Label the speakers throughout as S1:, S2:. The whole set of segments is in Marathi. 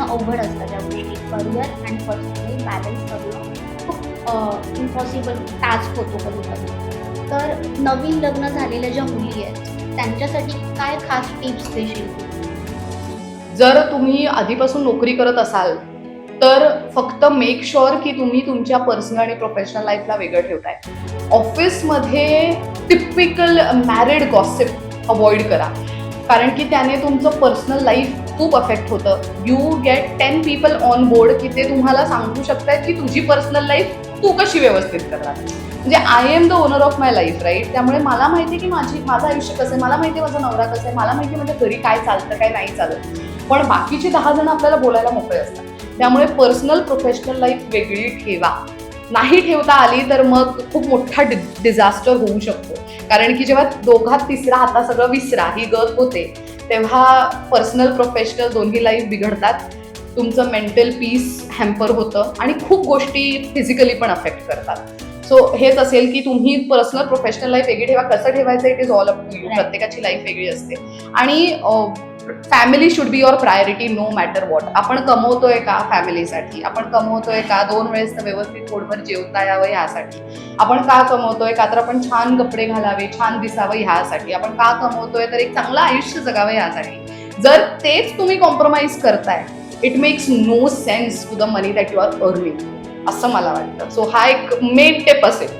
S1: अवघड असतं त्या गोष्टी. करिअर आणि पर्सनल बॅलन्स करणं खूप इम्पॉसिबल टास्क होतो कधी-कधी. तर नवीन लग्न झालेल्या ज्या मुली आहेत, त्यांच्यासाठी काय खास टिप्स देशील तू?
S2: जर तुम्ही आधीपासून नोकरी करत असाल, तर फक्त मेक शुअर की तुम्ही तुमच्या पर्सनल आणि प्रोफेशनल लाईफला वेगळं ठेवताय. ऑफिसमध्ये टिपिकल मॅरिड गॉसिप अव्हॉइड करा. कारण की त्याने तुमचं पर्सनल लाईफ खूप अफेक्ट होतं. You get 10 people on board की ते तुम्हाला सांगू शकतायत की तुझी पर्सनल लाईफ तू कशी व्यवस्थित करणार. म्हणजे I am the owner of my life, right? त्यामुळे मला माहिती आहे की माझं आयुष्य कसं आहे, मला माहिती आहे माझा नवरा कसा आहे, मला माहिती आहे माझ्या घरी काय चालतं काय नाही चालत. पण बाकीचे 10 जण आपल्याला बोलायला मोकळे असतात. त्यामुळे पर्सनल प्रोफेशनल लाईफ वेगळी ठेवा. नाही ठेवता आली तर मग खूप मोठा डिझास्टर होऊ शकतो. कारण की जेव्हा दोघात तिसरा आता सगळं विसरा ही गत होते, तेव्हा पर्सनल प्रोफेशनल दोन्ही लाईफ बिघडतात. तुमचं मेंटल पीस हॅम्पर होतं आणि खूप गोष्टी फिजिकली पण अफेक्ट करतात. सो हेच असेल की तुम्ही पर्सनल प्रोफेशनल लाईफ वेगळी ठेवा. कसं ठेवायचं it is all up to you.
S1: Right.
S2: प्रत्येकाची लाईफ वेगळी असते. आणि family should be your priority no matter what. आपण कमवतोय का फॅमिलीसाठी? आपण कमवतोय का 2 वेळेस व्यवस्थित पोटभर जेवता यावं ह्यासाठी? आपण का कमवतोय? का तर आपण छान कपडे घालावे, छान दिसावं ह्यासाठी? आपण का कमवतोय? तर एक चांगलं आयुष्य जगावं ह्यासाठी. जर तेच तुम्ही कॉम्प्रोमाइज करताय, it makes no sense to the money that you are earning, असं मला वाटतं. सो हा एक मेन टिप असेल.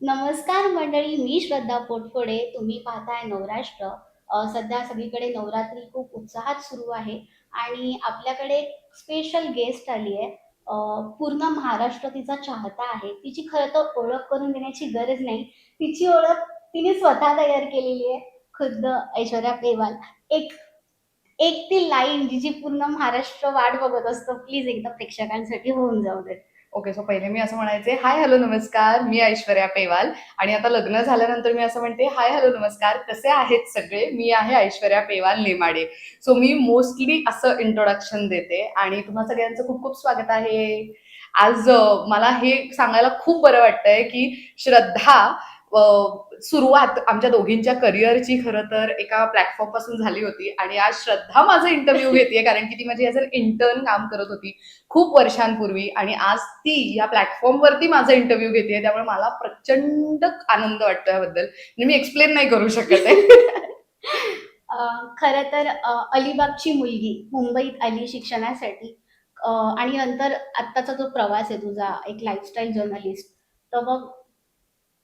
S1: नमस्कार मंडळी, मी श्रद्धा पोटफोडे. तुम्ही पाहताय नवराष्ट्र. सध्या सगळीकडे नवरात्री खूप उत्साहात सुरू आहे आणि आपल्याकडे एक स्पेशल गेस्ट आली आहे. पूर्ण महाराष्ट्र तिचा चाहता आहे. तिची खरं तर ओळख करून देण्याची गरज नाही. तिची ओळख तिने स्वतः तयार केलेली आहे. खुद्द ऐश्वर्या पेवाल. एक एक ती लाईन जिची पूर्ण महाराष्ट्र वाट बघत असतो. प्लीज एकदा प्रेक्षकांसाठी होऊन जाऊ दे.
S2: ओके, सो पहिले मी असं म्हणायचे, हाय हॅलो नमस्कार, मी ऐश्वर्या पेवाल. आणि आता लग्न झाल्यानंतर मी असं म्हणते, हाय हॅलो नमस्कार, कसे आहेत सगळे? मी आहे ऐश्वर्या पेवाल नेमाडे. सो मी मोस्टली असं इंट्रोडक्शन देते आणि तुम्हा सगळ्यांचं खूप खूप स्वागत आहे. आज मला हे सांगायला खूप बरं वाटतंय की श्रद्धा सुरुवात आमच्या दोघींच्या करिअरची खरं तर एका प्लॅटफॉर्म पासून झाली होती आणि आज श्रद्धा माझा इंटरव्ह्यू घेते, कारण की ती माझी ॲज अ इंटर्न काम करत होती खूप वर्षांपूर्वी आणि आज ती या प्लॅटफॉर्मवरती माझा इंटरव्ह्यू घेते. त्यामुळे मला प्रचंड आनंद वाटतो याबद्दल. म्हणजे मी एक्सप्लेन नाही करू शकत आहे.
S1: अ, खरं तर अलिबागची मुलगी मुंबईत आली शिक्षणासाठी. आणि नंतर आत्ताचा जो प्रवास आहे तुझा एक लाईफस्टाईल जर्नलिस्ट. तर मग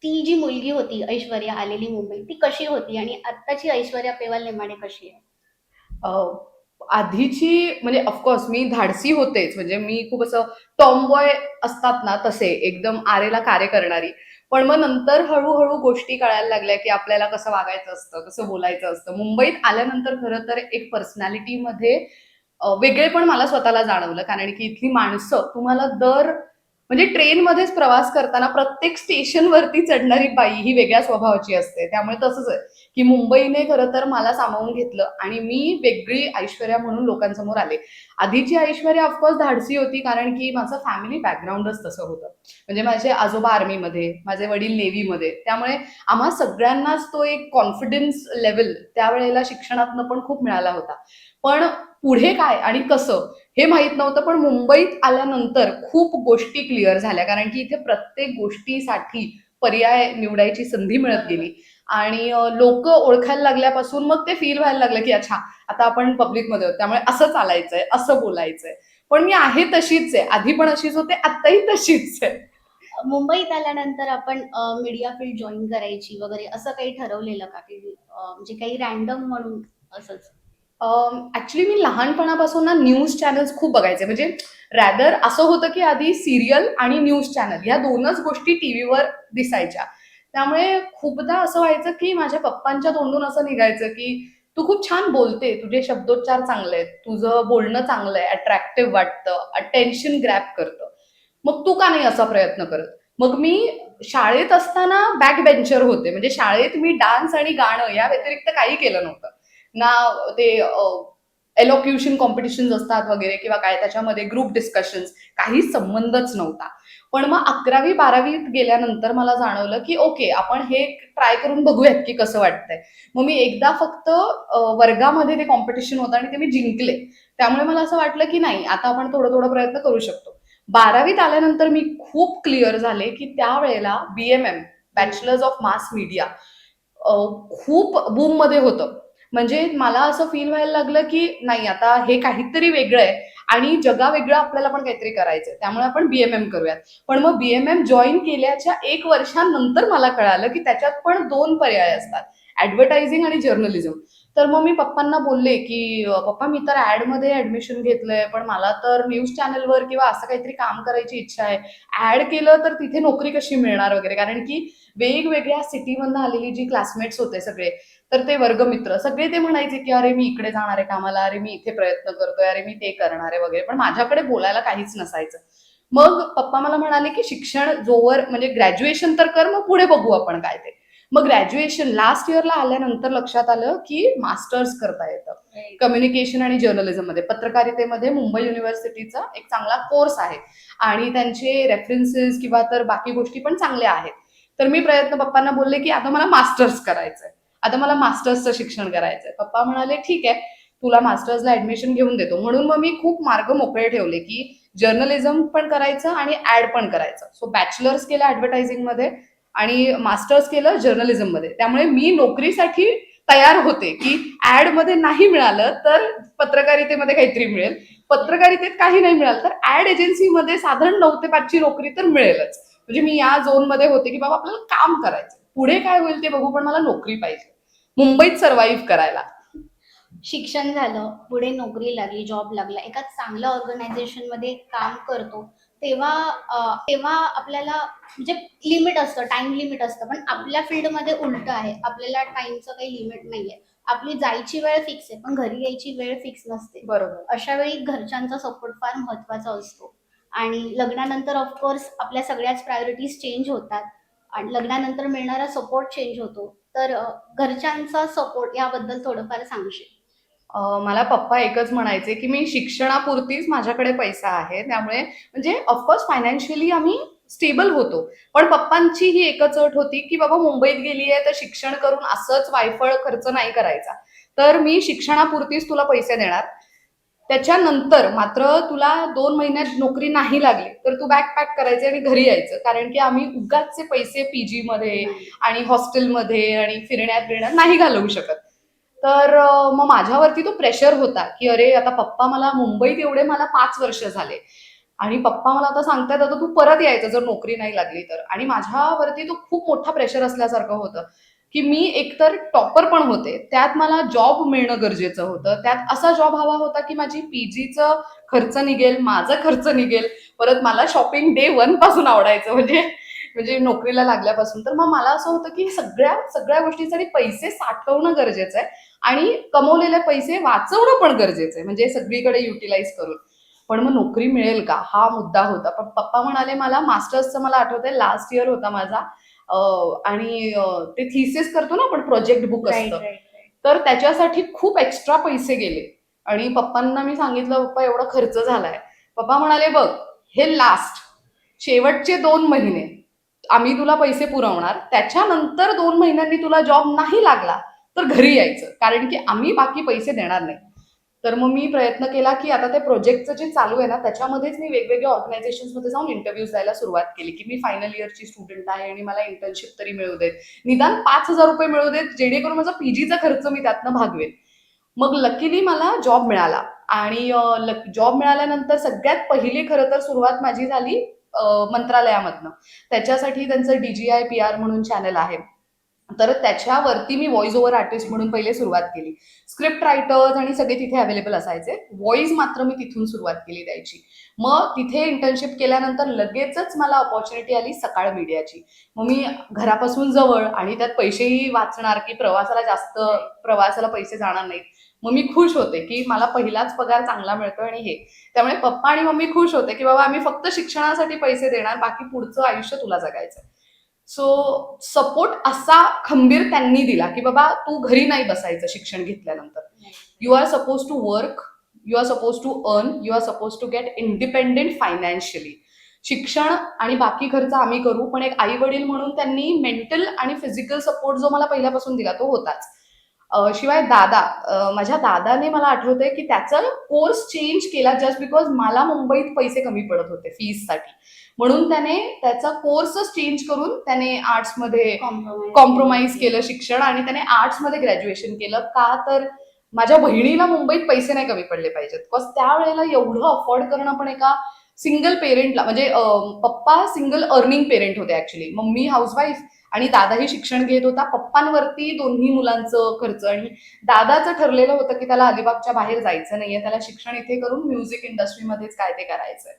S1: ती जी मुलगी होती ऐश्वर्या आलेली मुंबईत, ती कशी होती आणि आत्ताची ऐश्वर्या पेवाल नेमाडे कशी आहे?
S2: आधीची म्हणजे ऑफकोर्स मी धाडसी होतेच. म्हणजे मी खूप असं टॉमबॉय असतात ना तसे एकदम आरेला कार्य करणारी. पण मग नंतर हळूहळू गोष्टी कळायला लागल्या की आपल्याला कसं वागायचं असतं, कसं बोलायचं असतं. मुंबईत आल्यानंतर खरं तर एक पर्सनॅलिटीमध्ये वेगळेपण मला स्वतःला जाणवलं. कारण की इथली माणसं तुम्हाला म्हणजे ट्रेनमध्येच प्रवास करताना प्रत्येक स्टेशनवरती चढणारी बाई ही वेगळ्या स्वभावाची असते. त्यामुळे तसंच आहे की मुंबईने खरं तर मला सामावून घेतलं आणि मी वेगळी ऐश्वर्या म्हणून लोकांसमोर आले. आधीची ऐश्वर्या ऑफकोर्स धाडसी होती, कारण की माझं फॅमिली बॅकग्राऊंडच तसं होतं. म्हणजे माझे आजोबा आर्मीमध्ये, माझे वडील नेव्हीमध्ये. त्यामुळे आम्हा सगळ्यांनाच तो एक कॉन्फिडन्स लेव्हल त्यावेळेला शिक्षणातनं पण खूप मिळाला होता. पण पुढे काय आणि कसं हे माहीत नव्हतं. पण मुंबईत आल्यानंतर खूप गोष्टी क्लिअर झाल्या, कारण की इथे प्रत्येक गोष्टीसाठी पर्याय निवडायची संधी मिळत
S1: बरोबर.
S2: गेली. आणि लोक ओळखायला लागल्यापासून मग ते फील व्हायला लागलं की अच्छा, आता आपण पब्लिकमध्ये आहोत, त्यामुळे असं चालायचंय, असं बोलायचंय. पण मी आहे तशीच आहे, आधी पण अशीच होते, आत्ताही तशीच आहे.
S1: मुंबईत आल्यानंतर आपण मीडिया फील्ड जॉइन करायची वगैरे असं काही ठरवलेलं का? की म्हणजे काही रँडम म्हणून असंच?
S2: ऍक्च्युली मी लहानपणापासून ना न्यूज चॅनल्स खूप बघायचे. म्हणजे रॅदर असं होतं की आधी सिरियल आणि न्यूज चॅनल ह्या दोनच गोष्टी टीव्हीवर दिसायच्या. त्यामुळे खूपदा असं व्हायचं की माझ्या पप्पांच्या तोंडून असं निघायचं की तू खूप छान बोलते, तुझे शब्दोच्चार चांगले आहेत, तुझं बोलणं चांगलं आहे, अट्रॅक्टिव्ह वाटतं, अटेन्शन ग्रॅब करतं, मग तू का नाही असा प्रयत्न करत? मग मी शाळेत असताना बॅक बेंचर होते. म्हणजे शाळेत मी डान्स आणि गाणं या व्यतिरिक्त काही केलं नव्हतं ना. ते एलोक्युशन कॉम्पिटिशन्स असतात वगैरे किंवा काय, त्याच्यामध्ये ग्रुप डिस्कशन्स, काही संबंधच नव्हता. पण मग 11वी-12वीत गेल्यानंतर मला जाणवलं की ओके, आपण हे ट्राय करून बघूयात की कसं वाटतंय. मग मी एकदा फक्त वर्गामध्ये ते कॉम्पिटिशन होतं आणि ते मी जिंकले. त्यामुळे मला असं वाटलं की नाही, आता आपण थोडं थोडं प्रयत्न करू शकतो. 12वीत आल्यानंतर मी खूप क्लिअर झाले की त्यावेळेला BMM, bachelors of mass media, खूप बूम मध्ये होतं. म्हणजे मला असं फील व्हायला लागलं की नाही, आता हे काहीतरी वेगळं आहे आणि जगावेगळं आपल्याला पण काहीतरी करायचंय, त्यामुळे आपण BMM करूयात. पण मग BMM जॉईन केल्याच्या 1 वर्षानंतर मला कळालं की त्याच्यात पण 2 पर्याय असतात, ऍडव्हर्टायझिंग आणि जर्नलिझम. तर मग मी पप्पांना बोलले की पप्पा, मी तर ऍड मध्ये ऍडमिशन घेतलंय, पण मला तर न्यूज चॅनलवर किंवा असं काहीतरी काम करायची इच्छा आहे. ऍड केलं तर तिथे नोकरी कशी मिळणार वगैरे, कारण की वेगवेगळ्या सिटीमधनं आलेली जी क्लासमेट्स होते सगळे, तर ते वर्गमित्र सगळे ते म्हणायचे की अरे मी इकडे जाणार आहे कामाला, अरे मी इथे प्रयत्न करतोय, अरे मी ते करणार आहे वगैरे, पण माझ्याकडे बोलायला काहीच नसायचं. मग पप्पा मला म्हणाले की शिक्षण जोवर, म्हणजे ग्रॅज्युएशन तर कर, मग पुढे बघू आपण काय ते. मग ग्रॅज्युएशन लास्ट इयरला आल्यानंतर लक्षात आलं की मास्टर्स करता येतं कम्युनिकेशन आणि जर्नलिझम मध्ये, पत्रकारितेमध्ये मुंबई युनिव्हर्सिटीचा एक चांगला कोर्स आहे आणि त्यांचे रेफरन्सेस किंवा तर बाकी गोष्टी पण चांगल्या आहेत. तर मी पप्पांना बोलले की आता मला मास्टर्स करायचंय, आता मला मास्टर्सचं शिक्षण करायचंय. पप्पा म्हणाले ठीक आहे, तुला मास्टर्सला ऍडमिशन घेऊन देतो. म्हणून मग मी खूप मार्ग मोकळे ठेवले की जर्नलिझम पण करायचं आणि ऍड पण करायचं. सो बॅचलर्स केलं ऍडव्हर्टायझिंग मध्ये आणि मास्टर्स केलं जर्नलिझम मध्ये. त्यामुळे मी नोकरीसाठी तयार होते की ऍड मध्ये नाही मिळालं तर पत्रकारितेमध्ये काहीतरी मिळेल, पत्रकारितेत काही नाही मिळालं तर ऍड एजन्सीमध्ये साधारण 9 ते 5 ची नोकरी तर मिळेलच. म्हणजे मी या झोन मध्ये होते की बाबा आपल्याला काम करायचं, पुढे काय होईल ते बघू, पण मला नोकरी पाहिजे मुंबईत सर्व्हाइव्ह करायला.
S1: शिक्षण झालं, पुढे नोकरी लागली, जॉब लागला, एका चांगल्या ऑर्गनायझेशन मध्ये काम करतो, तेव्हा आपल्याला म्हणजे लिमिट असतं, टाइम लिमिट असतं. पण आपल्या फील्डमध्ये उलट आहे, आपल्याला टाइमचं काही लिमिट नाहीये. आपली जायची वेळ फिक्स आहे, पण घरी यायची वेळ फिक्स नसते.
S2: बरोबर.
S1: अशा वेळी घरच्यांचा सपोर्ट फार महत्वाचा असतो. आणि लग्नानंतर ऑफकोर्स आपल्या सगळ्याच प्रायोरिटीज चेंज होतात आणि लग्नानंतर मिळणारा सपोर्ट चेंज होतो. तर घरच्यांचा सपोर्ट याबद्दल थोडंफार सांगशील?
S2: मला पप्पा एकच म्हणायचे की मी शिक्षणापुरतीच माझ्याकडे पैसा आहे, त्यामुळे म्हणजे ऑफकोर्स फायनान्शियली आम्ही स्टेबल होतो. पण पप्पांची ही एकच अट होती की बाबा मुंबईत गेली आहे तर शिक्षण करून असंच वायफळ खर्च नाही करायचा. तर मी शिक्षणापुरतीच तुला पैसे देणार, त्याच्यानंतर मात्र तुला 2 महिन्यात नोकरी नाही लागली तर तू बॅग पॅक करायचे आणि घरी यायचं, कारण की आम्ही उगाचचे पैसे पीजी मध्ये आणि हॉस्टेलमध्ये आणि फिरण्यात बिरण्यात नाही घालवू शकत. तर मग माझ्यावरती तो प्रेशर होता की अरे आता पप्पा, मला मुंबईत एवढे मला 5 वर्ष झाले आणि पप्पा मला आता सांगतायत आता तू परत यायचं जर नोकरी नाही लागली तर. आणि माझ्यावरती तो खूप मोठा प्रेशर असल्यासारखं होतं की मी एकतर टॉपर पण होते, त्यात मला जॉब मिळणं गरजेचं होतं, त्यात असा जॉब हवा होता की माझी पीजीचं खर्च निघेल, माझा खर्च निघेल, परत मला शॉपिंग डे 1 पासून आवडायचं, म्हणजे म्हणजे नोकरीला लागल्यापासून. तर मग मला असं होतं की सगळ्या सगळ्या गोष्टींसाठी पैसे साठवणं गरजेचं आहे आणि कमवलेले पैसे वाचवणं पण गरजेचं आहे, म्हणजे सगळीकडे युटिलाइज करून. पण मग नोकरी मिळेल का, हा मुद्दा होता. पण पप्पा म्हणाले, मला मास्टर्सचं मला आठवतंय लास्ट इयर होता माझा, आणि ते थिसिस करतो ना आपण, प्रोजेक्ट बुक
S1: राईट,
S2: असतं,
S1: राईट.
S2: तर त्याच्यासाठी खूप एक्स्ट्रा पैसे गेले. आणि पप्पांना मी सांगितलं, पप्पा एवढा खर्च झालाय. पप्पा म्हणाले, बघ हे लास्ट शेवटचे 2 महिने आम्ही तुला पैसे पुरवणार, त्याच्यानंतर 2 महिन्यांनी तुला जॉब नाही लागला तर घरी यायचं, कारण की आम्ही बाकी पैसे देणार नाही. तर मग मी प्रयत्न केला की आता ते प्रोजेक्टचं जे चालू आहे ना, त्याच्यामध्येच मी वेगवेगळ्या ऑर्गनायझेशन्समध्ये जाऊन इंटरव्ह्यूज द्यायला सुरुवात केली की मी फायनल इयरची स्टुडंट आहे आणि मला इंटर्नशिप तरी मिळू देत, निदान 5,000 रुपये मिळू देत, जेणेकरून माझा पीजीचा खर्च मी त्यातनं भागवेल. मग लकीली मला जॉब मिळाला आणि जॉब मिळाल्यानंतर सगळ्यात पहिली खरं तर सुरुवात माझी झाली मंत्रालयामधनं. त्याच्यासाठी त्यांचं DGI PR म्हणून चॅनल आहे, तर त्याच्यावरती मी व्हॉइस ओव्हर आर्टिस्ट म्हणून पहिले सुरुवात केली. स्क्रिप्ट रायटर्स आणि सगळे तिथे अवेलेबल असायचे, व्हॉइस मात्र मी तिथून सुरुवात केली द्यायची. मग तिथे इंटर्नशिप केल्यानंतर लगेचच मला अपॉर्च्युनिटी आली सकाळ मीडियाची. मग मी घरापासून जवळ आणि त्यात पैसेही वाचणार की प्रवासाला पैसे जाणार नाहीत. मग मी खुश होते की मला पहिलाच पगार चांगला मिळतोय आणि हे, त्यामुळे पप्पा आणि मम्मी खुश होते की बाबा आम्ही फक्त शिक्षणासाठी पैसे देणार, बाकी पुढचं आयुष्य तुला जगायचं. सो सपोर्ट असा खंबीर त्यांनी दिला की बाबा तू घरी नाही बसायचं शिक्षण घेतल्यानंतर, you are suppose to work, you are suppose to earn, you are suppose to get independent financially. शिक्षण आणि बाकी खर्च आम्ही करू, पण एक आई वडील म्हणून त्यांनी मेंटल आणि फिजिकल सपोर्ट जो मला पहिल्यापासून दिला तो होताच. शिवाय माझ्या दादाने मला आठवतंय की त्याचा कोर्स चेंज केला जस्ट बिकॉज मला मुंबईत पैसे कमी पडत होते फीससाठी. म्हणून त्याने त्याचा कोर्सच चेंज करून त्याने आर्ट्समध्ये कॉम्प्रोमाइज केलं शिक्षण आणि त्याने आर्ट्समध्ये ग्रॅज्युएशन केलं. का तर माझ्या बहिणीला मुंबईत पैसे नाही कमी पडले पाहिजेत. बिकॉज त्यावेळेला एवढं अफोर्ड करणं पण एका सिंगल पेरेंटला म्हणजे पप्पा सिंगल अर्निंग पेरेंट होते ऍक्च्युली. मम्मी हाऊसवाईफ आणि दादाही शिक्षण घेत होता. पप्पांवरती दोन्ही मुलांचं खर्च आणि दादाचं ठरलेलं होतं की त्याला अलिबागच्या बाहेर जायचं नाहीये, त्याला शिक्षण इथे करून म्युझिक इंडस्ट्रीमध्येच काय ते करायचंय.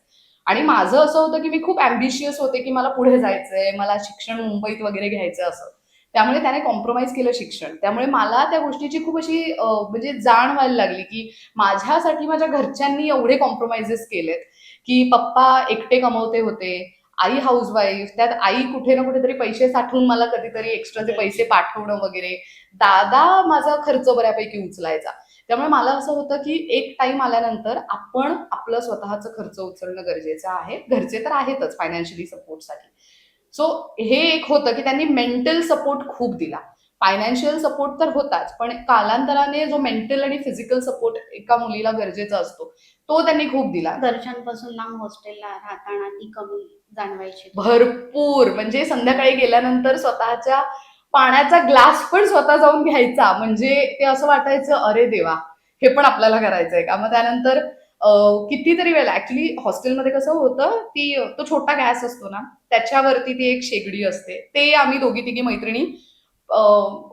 S2: आणि माझं असं होतं की मी खूप अँबिशियस होते की मला पुढे जायचंय, मला शिक्षण मुंबईत वगैरे घ्यायचं असं. त्यामुळे त्याने कॉम्प्रोमाइज केलं शिक्षण. त्यामुळे मला त्या गोष्टीची खूप अशी म्हणजे जाण व्हायला लागली की माझ्यासाठी माझ्या घरच्यांनी एवढे कॉम्प्रोमाइजेस केलेत की पप्पा एकटे कमवते होते, आई हाऊसवाईफ, त्यात आई कुठे ना कुठेतरी पैसे साठवून मला कधीतरी एक्स्ट्राचे पैसे पाठवणं वगैरे. दादा माझा खर्च बऱ्यापैकी उचलायचा. त्यामुळे मला असं होतं की एक टाइम आल्यानंतर आपण आपलं स्वतःचं खर्च उचलणं गरजेचं आहे. घरचे तर आहेतच फायनान्शियली सपोर्टसाठी. सो हे एक होतं की त्यांनी मेंटल सपोर्ट खूप दिला. फायनान्शियल सपोर्ट तर होताच, पण कालांतराने जो मेंटल आणि फिजिकल सपोर्ट एका मुलीला गरजेचा असतो तो त्यांनी खूप दिला.
S1: घरच्यांपासून लांब हॉस्टेलला राहताना ती कमी जाणवायची.
S2: भरपूर म्हणजे संध्याकाळी गेल्यानंतर स्वतःच्या पाण्याचा ग्लास पण स्वतः जाऊन घ्यायचा. म्हणजे ते असं वाटायचं अरे देवा, हे पण आपल्याला करायचंय का. मग त्यानंतर कितीतरी वेळेला ऍक्च्युली हॉस्टेलमध्ये कसं होतं ती तो छोटा गॅस असतो ना त्याच्यावरती ती एक शेगडी असते, ते आम्ही दोघी तिघी मैत्रिणी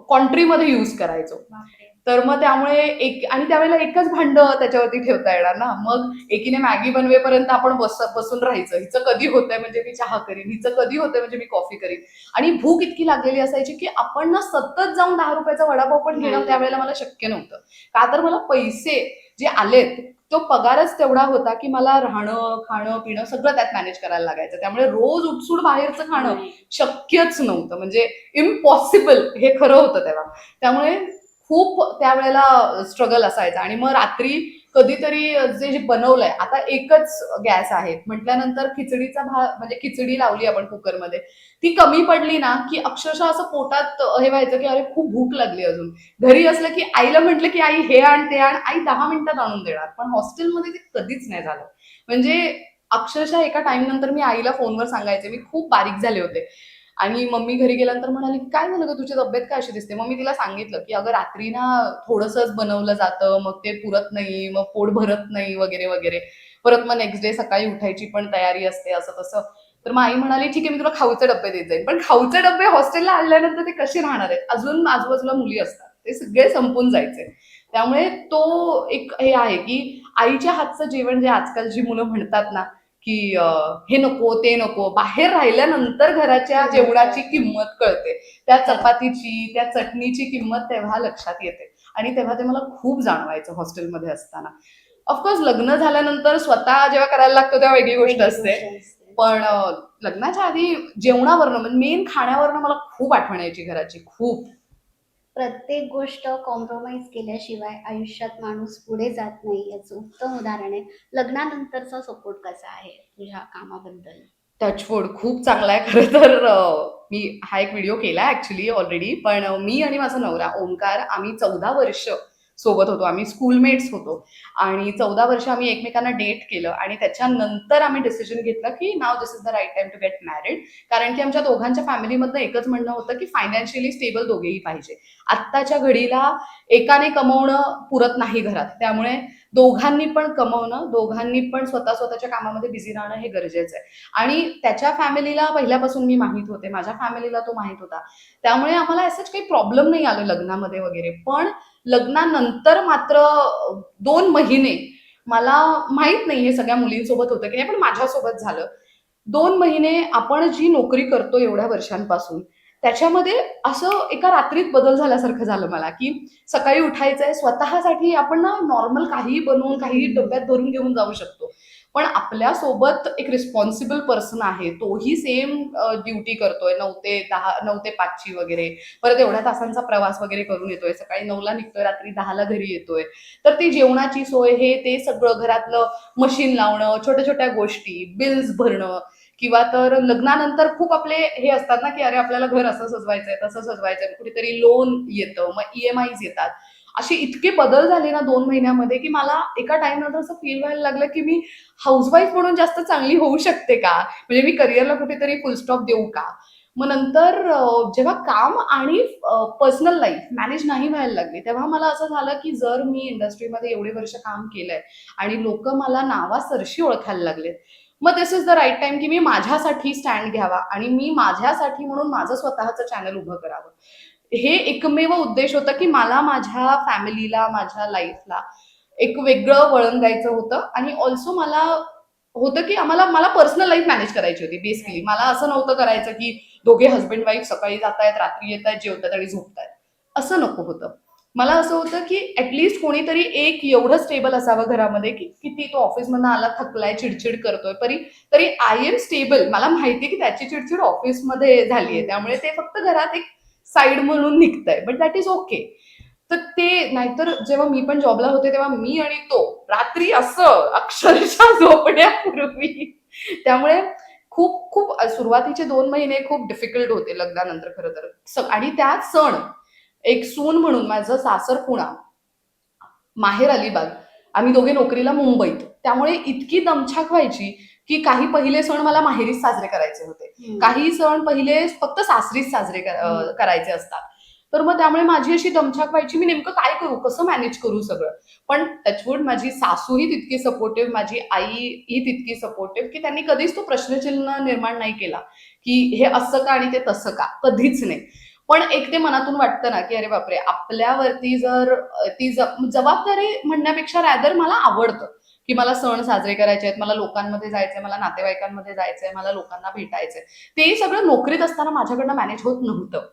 S2: कॉन्ट्रीमध्ये यूज करायचो.
S1: बापरे.
S2: तर मग त्यामुळे एक आणि त्यावेळेला एकच भांड त्याच्यावरती ठेवता येणार ना. मग एकीने मॅगी बनवेपर्यंत आपण बसून राहायचं. हिचं कधी होतंय म्हणजे मी चहा करीन, हिचं कधी होतंय म्हणजे मी कॉफी करीन. आणि भूक इतकी लागलेली असायची की आपण ना सतत जाऊन 10 रुपयाचा वडापाव पण घेणं त्यावेळेला मला शक्य नव्हतं. का तर मला पैसे जे आलेत तो पगारच तेवढा होता की मला राहणं, खाणं, पिणं सगळं त्यात मॅनेज करायला लागायचं. त्यामुळे रोज उठसूट बाहेरचं खाणं
S1: नाही.
S2: शक्यच नव्हतं. म्हणजे इम्पॉसिबल हे खरं होतं तेव्हा. त्यामुळे खूप त्यावेळेला स्ट्रगल असायचा. आणि मग रात्री कधीतरी जे बनवलंय आता एकच गॅस आहे म्हटल्यानंतर खिचडीचा म्हणजे खिचडी लावली आपण कुकरमध्ये, ती कमी पडली ना की अक्षरशः असं पोटात हे व्हायचं की अरे खूप भूक लागली अजून. घरी असलं की आईला म्हटलं की आई हे आण ते आण, आई 10 मिनिटात आणून देणार. पण हॉस्टेलमध्ये ते कधीच नाही झालं. म्हणजे अक्षरशः एका टाइम नंतर मी आईला फोनवर सांगायचे, मी खूप बारीक झाले होते. आणि मम्मी घरी गेल्यानंतर म्हणाली की काय झालं ग तुझी तब्येत काय अशी दिसते. मग मी तिला सांगितलं की अगं रात्री ना थोडंसंच बनवलं जातं, मग ते पुरत नाही, मग पोट भरत नाही वगैरे वगैरे. परत मग नेक्स्ट डे सकाळी उठायची पण तयारी असते असं तसं. तर मग आई म्हणाली ठीक आहे मी तुला खाऊचे डब्बे देत जाईल. पण खाऊचे डब्बे हॉस्टेलला आणल्यानंतर ते कसे राहणार आहेत. अजून आजूबाजूला मुली असतात, ते सगळे संपून जायचे. त्यामुळे तो एक हे आहे की आईच्या हातचं जेवण जे आजकालची मुलं म्हणतात ना की हे नको ते नको, बाहेर राहिल्यानंतर घराच्या जेवणाची किंमत कळते. त्या चपातीची त्या चटणीची किंमत तेव्हा लक्षात येते. आणि तेव्हा ते मला खूप जाणवायचं हॉस्टेलमध्ये असताना. ऑफकोर्स लग्न झाल्यानंतर स्वतः जेव्हा करायला लागतो तेव्हा वेगळी गोष्ट असते. पण लग्नाच्या आधी जेवणावरनं म्हणजे मेन खाण्यावरनं मला खूप आठवण यायची घराची, खूप.
S1: प्रत्येक गोष्ट कॉम्प्रोमाइज केल्याशिवाय आयुष्यात माणूस पुढे जात नाही याचं उत्तम उदाहरण आहे. लग्नानंतरचा सपोर्ट कसा आहे तुझ्या कामाबद्दल?
S2: टचवूड खूप चांगला आहे खरं तर. मी हा एक व्हिडिओ केला ऍक्च्युली ऑलरेडी. पण मी आणि माझा नवरा ओंकार आम्ही 14 वर्ष सोबत होतो. आम्ही स्कूलमेट्स होतो आणि 14 वर्ष आम्ही एकमेकांना डेट केलं आणि त्याच्यानंतर आम्ही डिसिजन घेतलं की now this is the right time to get married. कारण की आमच्या दोघांच्या फॅमिलीमधनं एकच म्हणणं होतं की फायनान्शियली स्टेबल दोघेही पाहिजे. आत्ताच्या घडीला एकाने कमवणं पुरत नाही घरात. त्यामुळे दोघांनी पण कमवणं, दोघांनी पण स्वतःच्या कामामध्ये बिझी राहणं हे गरजेचं आहे. आणि त्याच्या फॅमिलीला पहिल्यापासून मी माहित होते, माझ्या फॅमिलीला तो माहित होता. त्यामुळे आम्हाला असंच काही प्रॉब्लेम नाही आले लग्नामध्ये वगैरे. पण लग्नानंतर मात्र 2 महिने मला माहित नाही हे सगळ्या मुलींसोबत होतं की नाही, पण माझ्यासोबत झालं. 2 महिने आपण जी नोकरी करतो एवढ्या वर्षांपासून, त्याच्यामध्ये असं एका रात्रीत बदल झाल्यासारखं झालं मला की सकाळी उठायचंय स्वतःसाठी आपण ना नॉर्मल काहीही बनवून काहीही डब्यात भरून घेऊन जाऊ शकतो. पण आपल्यासोबत एक रिस्पॉन्सिबल पर्सन आहे, तोही सेम ड्युटी करतोय 9 ते 5 ची वगैरे. परत एवढ्या तासांचा प्रवास वगैरे करून येतोय, सकाळी 9ला निघतोय, रात्री 10ला घरी येतोय. तर ती जेवणाची सोय हे ते सगळं घरातलं मशीन लावणं, छोट्या छोट्या गोष्टी, बिल्स भरणं, किंवा तर लग्नानंतर खूप आपले हे असतात ना की अरे आपल्याला घर असं सजवायचंय तसं सजवायचंय, कुठेतरी लोन येतं, मग EMIs येतात. असे इतके बदल झाले ना 2 महिन्यामध्ये की मला एका टाइम नंतर असं फील व्हायला लागलं की मी हाऊसवाईफ म्हणून जास्त चांगली होऊ शकते का, म्हणजे मी करिअरला कुठेतरी फुलस्टॉप देऊ का. मग नंतर जेव्हा काम आणि पर्सनल लाईफ मॅनेज नाही व्हायला लागली तेव्हा मला असं झालं की जर मी इंडस्ट्रीमध्ये एवढे वर्ष काम केलंय आणि लोक मला नावासरशी ओळखायला लागलेत, मग दिस इज द राईट टाइम की मी माझ्यासाठी स्टँड घ्यावा आणि मी माझ्यासाठी म्हणून माझं स्वतःचं चॅनल उभं करावं. हे एकमेव उद्देश होता की मला माझ्या फॅमिलीला, माझ्या लाईफला एक वेगळं वळण द्यायचं होतं आणि ऑल्सो मला होतं की मला पर्सनल लाईफ मॅनेज करायची होती. बेसिकली मला असं नव्हतं करायचं की दोघे हस्बंड वाईफ सकाळी जात आहेत, रात्री येत आहेत, जेवतात आणि झोपतायत, असं नको होतं. मला असं होतं की ऍटलीस्ट कोणीतरी एक एवढं स्टेबल असावं घरामध्ये की किती तो ऑफिसमधनं आला थकलाय, चिडचिड करतोय, तरी आय एम स्टेबल. मला माहितीये की त्याची चिडचिड ऑफिसमध्ये झालीये, त्यामुळे ते फक्त घरात एक साईड म्हणून निघतंय, बट दॅट इज ओके. तर ते नाहीतर जेव्हा मी पण जॉबला होते तेव्हा मी आणि तो रात्री असं अक्षरशः झोपण्यापूर्वी, त्यामुळे खूप खूप सुरुवातीचे 2 महिने खूप डिफिकल्ट होते लग्नानंतर खरं तर. आणि त्यात सण, एक सून म्हणून माझं सासर पुणा, माहेर अलिबाग, आम्ही दोघे नोकरीला मुंबईत, त्यामुळे इतकी दमछाक व्हायची की काही पहिले सण मला माहेरीच साजरे करायचे होते, काही सण पहिले फक्त सासरीच साजरे करायचे असतात. तर मग त्यामुळे माझी अशी दमछाक व्हायची, मी नेमकं काय करू, कसं मॅनेज करू सगळं. पण टचवूड माझी सासूही तितकी सपोर्टिव्ह, माझी आई ही तितकी सपोर्टिव्ह की त्यांनी कधीच तो प्रश्नचिन्ह निर्माण नाही केला की हे असं का आणि ते तसं का, कधीच नाही. पण एक ते मनातून वाटतं ना की अरे बापरे, आपल्यावरती जर ती जबाबदारी म्हणण्यापेक्षा रॅदर मला आवडतं की मला सण साजरे करायचे आहेत, मला लोकांमध्ये जायचंय, मला नातेवाईकांमध्ये जायचंय, मला लोकांना भेटायचंय. ते सगळं नोकरीत असताना माझ्याकडनं मॅनेज होत नव्हतं.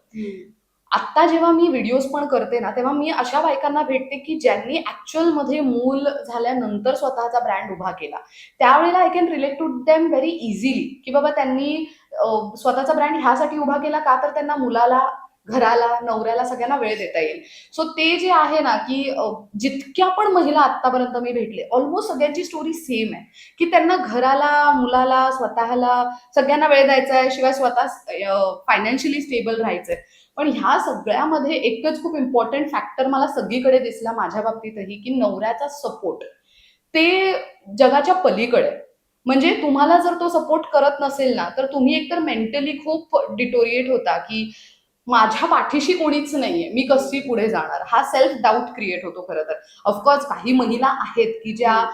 S2: आता जेव्हा मी व्हिडिओज पण करते ना तेव्हा मी अशा बायकांना भेटते की ज्यांनी ऍक्च्युअल मध्ये मूल झाल्यानंतर स्वतःचा ब्रँड उभा केला. त्यावेळेला I can relate to them very easily की बाबा त्यांनी स्वतःचा ब्रँड ह्यासाठी उभा केला का, तर त्यांना मुलाला, घराला, नवऱ्याला, सगळ्यांना वेळ देता येईल. सो ते जे आहे ना की जितक्या पण महिला आतापर्यंत मी भेटले ऑलमोस्ट सगळ्यांची स्टोरी सेम आहे की त्यांना घराला, मुलाला, स्वतःला, सगळ्यांना वेळ द्यायचा आहे, शिवाय स्वतः फायनान्शियली स्टेबल राहायचंय. पण ह्या सगळ्यामध्ये एकच खूप इम्पॉर्टंट फॅक्टर मला सगळीकडे दिसला माझ्या बाबतीतही की नवऱ्याचा सपोर्ट, ते जगाच्या पलीकडे. म्हणजे तुम्हाला जर तो सपोर्ट करत नसेल ना तर तुम्ही एकतर मेंटली खूप डिटोरिएट होता की माझ्या पाठीशी कोणीच नाहीये, मी कशी पुढे जाणार, हा सेल्फ डाऊट क्रिएट होतो खरं तर. ऑफकोर्स काही महिला आहेत की ज्या